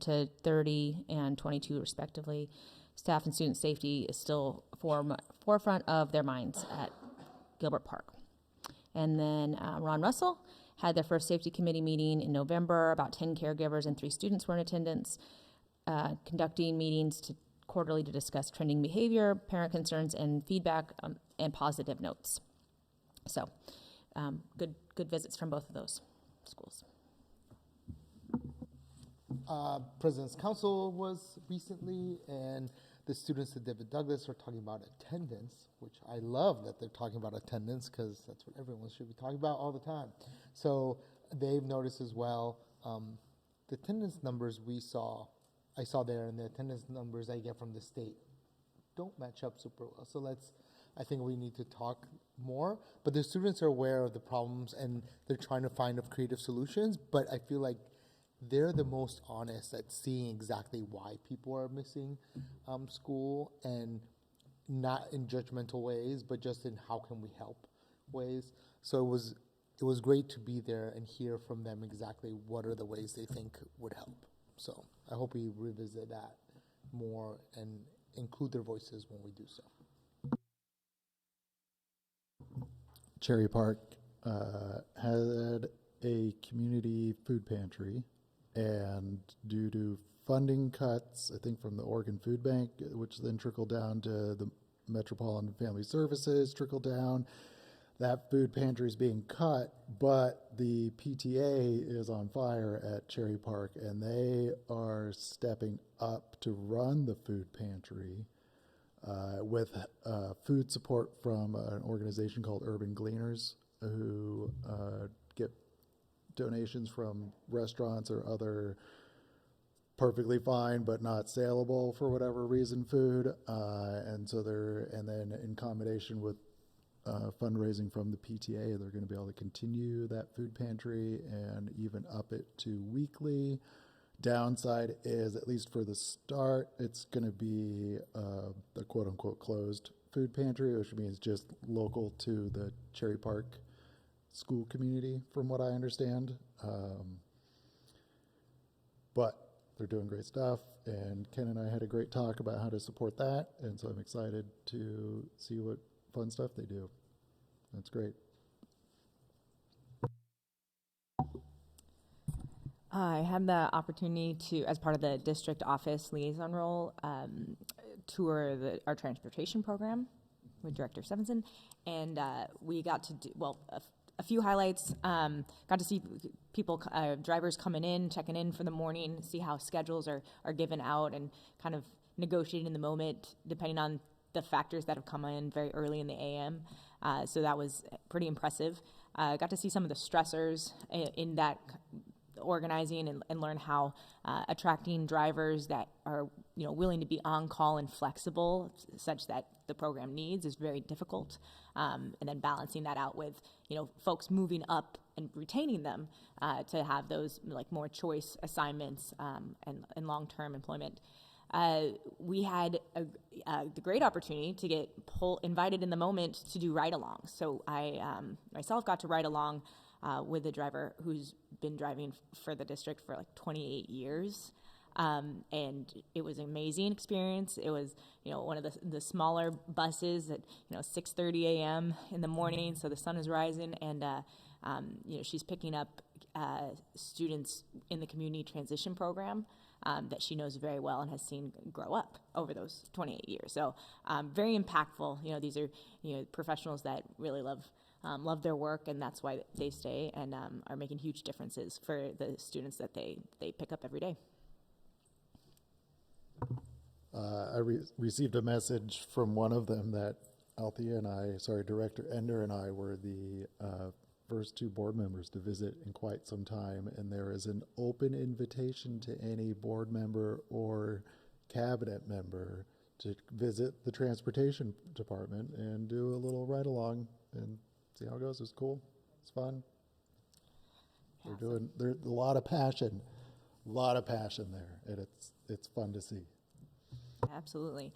to 30 and 22 respectively. Staff and student safety is still forefront of their minds at Gilbert Park. And then Ron Russell had their first safety committee meeting in November. About 10 caregivers and 3 students were in attendance, conducting meetings quarterly to discuss trending behavior, parent concerns, and feedback, and positive notes. So good visits from both of those schools. President's Council was recently, and the students at David Douglas are talking about attendance, which I love that they're talking about attendance, because that's what everyone should be talking about all the time. So they've noticed as well, the attendance numbers I saw there, and the attendance numbers I get from the state don't match up super well. So I think we need to talk more, but the students are aware of the problems and they're trying to find creative solutions, but I feel like they're the most honest at seeing exactly why people are missing school, and not in judgmental ways, but just in how can we help ways. So it was great to be there and hear from them exactly what are the ways they think would help. So I hope we revisit that more and include their voices when we do so. Cherry Park had a community food pantry, and due to funding cuts, I think from the Oregon Food Bank, which then trickled down to the Metropolitan Family Services, trickled down, that food pantry is being cut, but the PTA is on fire at Cherry Park, and they are stepping up to run the food pantry with food support from an organization called Urban Gleaners, who get donations from restaurants or other perfectly fine but not saleable for whatever reason food, and then in combination with fundraising from the PTA, they're going to be able to continue that food pantry and even up it to weekly. Downside is, at least for the start, it's going to be the quote-unquote closed food pantry, which means just local to the Cherry Park school community, from what I understand. But they're doing great stuff, And Ken and I had a great talk about how to support that, and so I'm excited to see what fun stuff they do. That's great. I had the opportunity to, as part of the district office liaison role, tour our transportation program with Director Stevenson, and we got to do, well, a few highlights. Got to see people, drivers coming in, checking in for the morning, see how schedules are given out, and kind of negotiating in the moment depending on the factors that have come in very early in the AM. So that was pretty impressive. Got to see some of the stressors in that organizing and learn how attracting drivers that are willing to be on call and flexible such that the program needs is very difficult, and then balancing that out with folks moving up and retaining them to have those like more choice assignments and long-term employment. We had the great opportunity to get invited in the moment to do ride-alongs. So I myself got to ride along with a driver who's been driving for the district for like 28 years. And it was an amazing experience. It was, one of the smaller buses at, 6:30 a.m. in the morning, so the sun is rising, and, she's picking up students in the community transition program that she knows very well and has seen grow up over those 28 years. So very impactful. These are, professionals that really love their work, and that's why they stay and are making huge differences for the students that they pick up every day. I received a message from one of them that Director Ender and I were the first two board members to visit in quite some time, and there is an open invitation to any board member or cabinet member to visit the transportation department and do a little ride along and see how it goes. It's cool. It's fun. There's a lot of passion there, and it's fun to see. Absolutely.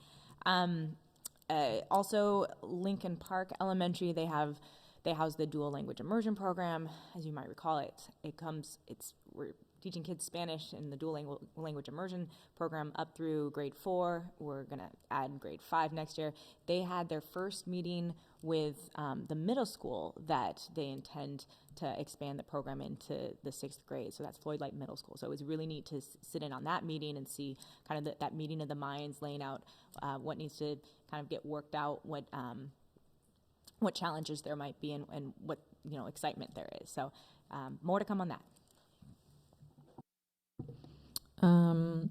Also, Lincoln Park Elementary, they house the dual language immersion program. As you might recall, we're teaching kids Spanish in the dual language immersion program up through grade 4. We're going to add grade 5 next year. They had their first meeting with the middle school that they intend to expand the program into the 6th grade. So that's Floyd Light Middle School. So it was really neat to sit in on that meeting and see kind of that meeting of the minds, laying out what needs to kind of get worked out, what challenges there might be, and what excitement there is. So more to come on that. I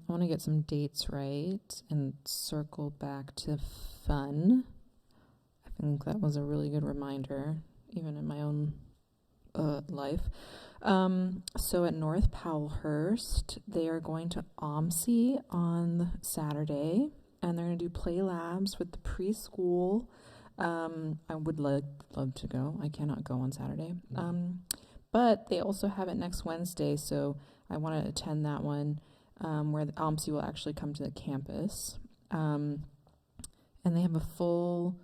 want to get some dates right and circle back to fun. I think that was a really good reminder, even in my own life. So at North Powellhurst, they are going to OMSI on Saturday, and they're going to do play labs with the preschool. I would love to go. I cannot go on Saturday. But they also have it next Wednesday, so I want to attend that one, where the OMSI will actually come to the campus. And they have a full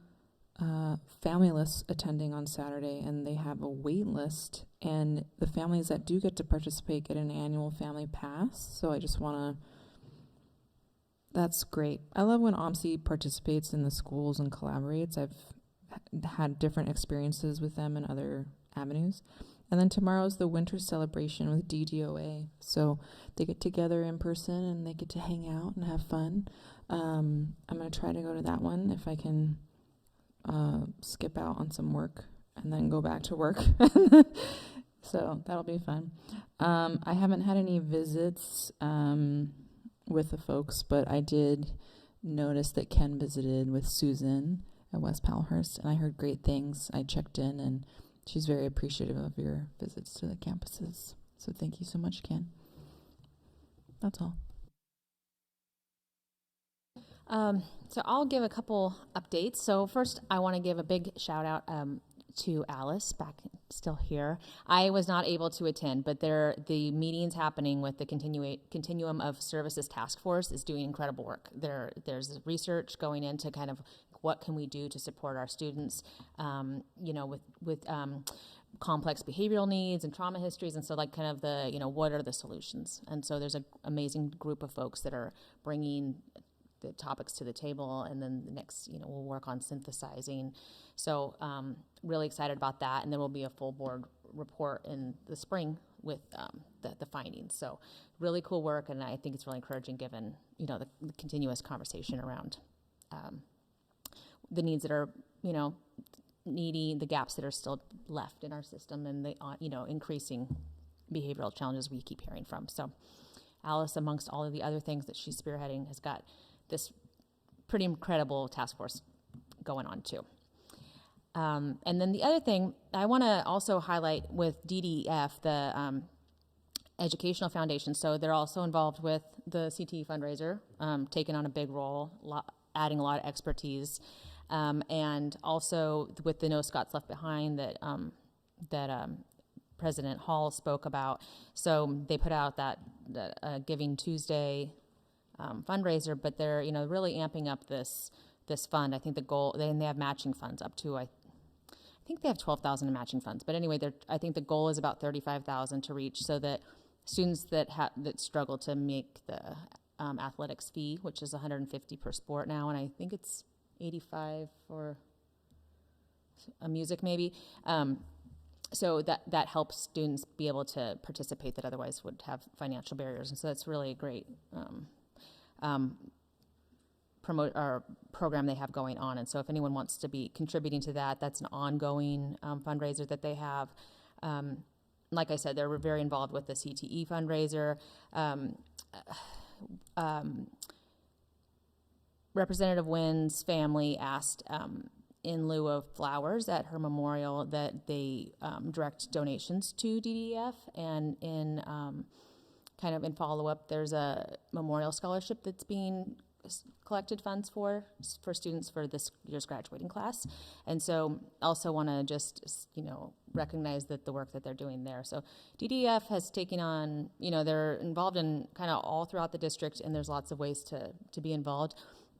family list attending on Saturday, and they have a wait list. And the families that do get to participate get an annual family pass. So I just want to... That's great. I love when OMSI participates in the schools and collaborates. I've had different experiences with them in other avenues. And then tomorrow's the winter celebration with DDOA. So they get together in person and they get to hang out and have fun. I'm going to try to go to that one if I can skip out on some work and then go back to work. So that'll be fun. I haven't had any visits with the folks, but I did notice that Ken visited with Susan at West Powellhurst, and I heard great things. I checked in, and she's very appreciative of your visits to the campuses. So thank you so much, Ken. That's all. So I'll give a couple updates. So first, I want to give a big shout out to Alice, still here. I was not able to attend, but the meetings happening with the Continuum of Services Task Force is doing incredible work. There's research going into kind of what can we do to support our students, with complex behavioral needs and trauma histories, and so like kind of the, you know, what are the solutions? And so there's an amazing group of folks that are bringing the topics to the table, and then the next, you know, we'll work on synthesizing. So really excited about that, and there will be a full board report in the spring with the findings. So really cool work, and I think it's really encouraging given, you know, the continuous conversation around the needs that are, you know, needing the gaps that are still left in our system, and the you know, increasing behavioral challenges we keep hearing from. So Alice, amongst all of the other things that she's spearheading, has got this pretty incredible task force going on too. And then the other thing I want to also highlight with DDEF, the Educational Foundation. So they're also involved with the CTE fundraiser, taking on a big role, adding a lot of expertise, and also with the No Scots Left Behind that President Hall spoke about. So they put out that Giving Tuesday fundraiser, but they're, you know, really amping up this fund. I think the goal, they have matching funds up to, I think they have 12,000 in matching funds, but anyway, I think the goal is about 35,000 to reach, so that students that struggle to make the athletics fee, which is $150 per sport now, and I think it's $85 for a music maybe. So that helps students be able to participate that otherwise would have financial barriers, and so that's really a great program they have going on. And so if anyone wants to be contributing to that, that's an ongoing fundraiser that they have. Like I said, they're very involved with the CTE fundraiser. Representative Wynn's family asked, in lieu of flowers at her memorial, that they direct donations to DDEF, and in kind of in follow-up, there's a memorial scholarship that's being collected funds for students for this year's graduating class. And so also want to just, you know, recognize that the work that they're doing there. So DDEF has taken on, you know, they're involved in kind of all throughout the district, and there's lots of ways to be involved.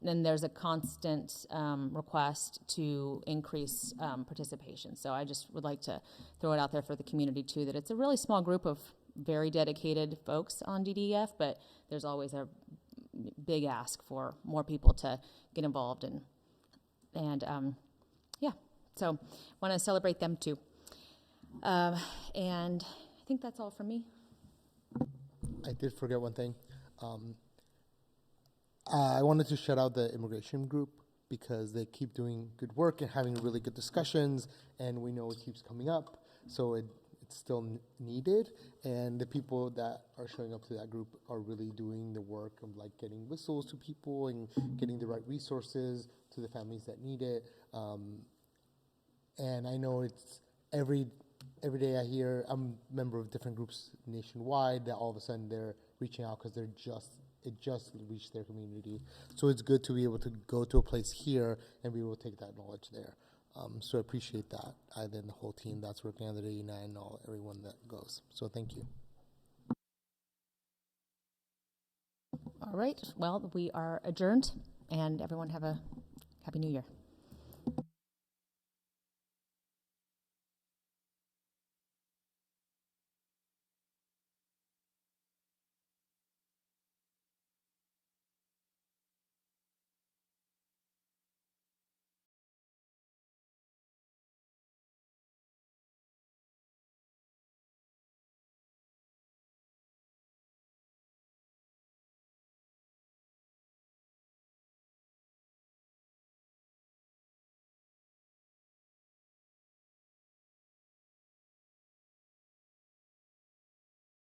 And there's a constant request to increase participation. So I just would like to throw it out there for the community too, that it's a really small group of very dedicated folks on DDEF, but there's always a big ask for more people to get involved in. And yeah, so want to celebrate them too. And I think that's all from me. I did forget one thing. I wanted to shout out the immigration group, because they keep doing good work and having really good discussions, and we know it keeps coming up, so it's still needed. And the people that are showing up to that group are really doing the work of like getting whistles to people and getting the right resources to the families that need it. And I know it's every day I hear, I'm a member of different groups nationwide, that all of a sudden they're reaching out because it just reached their community. So it's good to be able to go to a place here and be able to take that knowledge there. So I appreciate that. And then the whole team that's working under the UNI and everyone that goes. So thank you. All right. Well, we are adjourned, and everyone have a Happy New Year.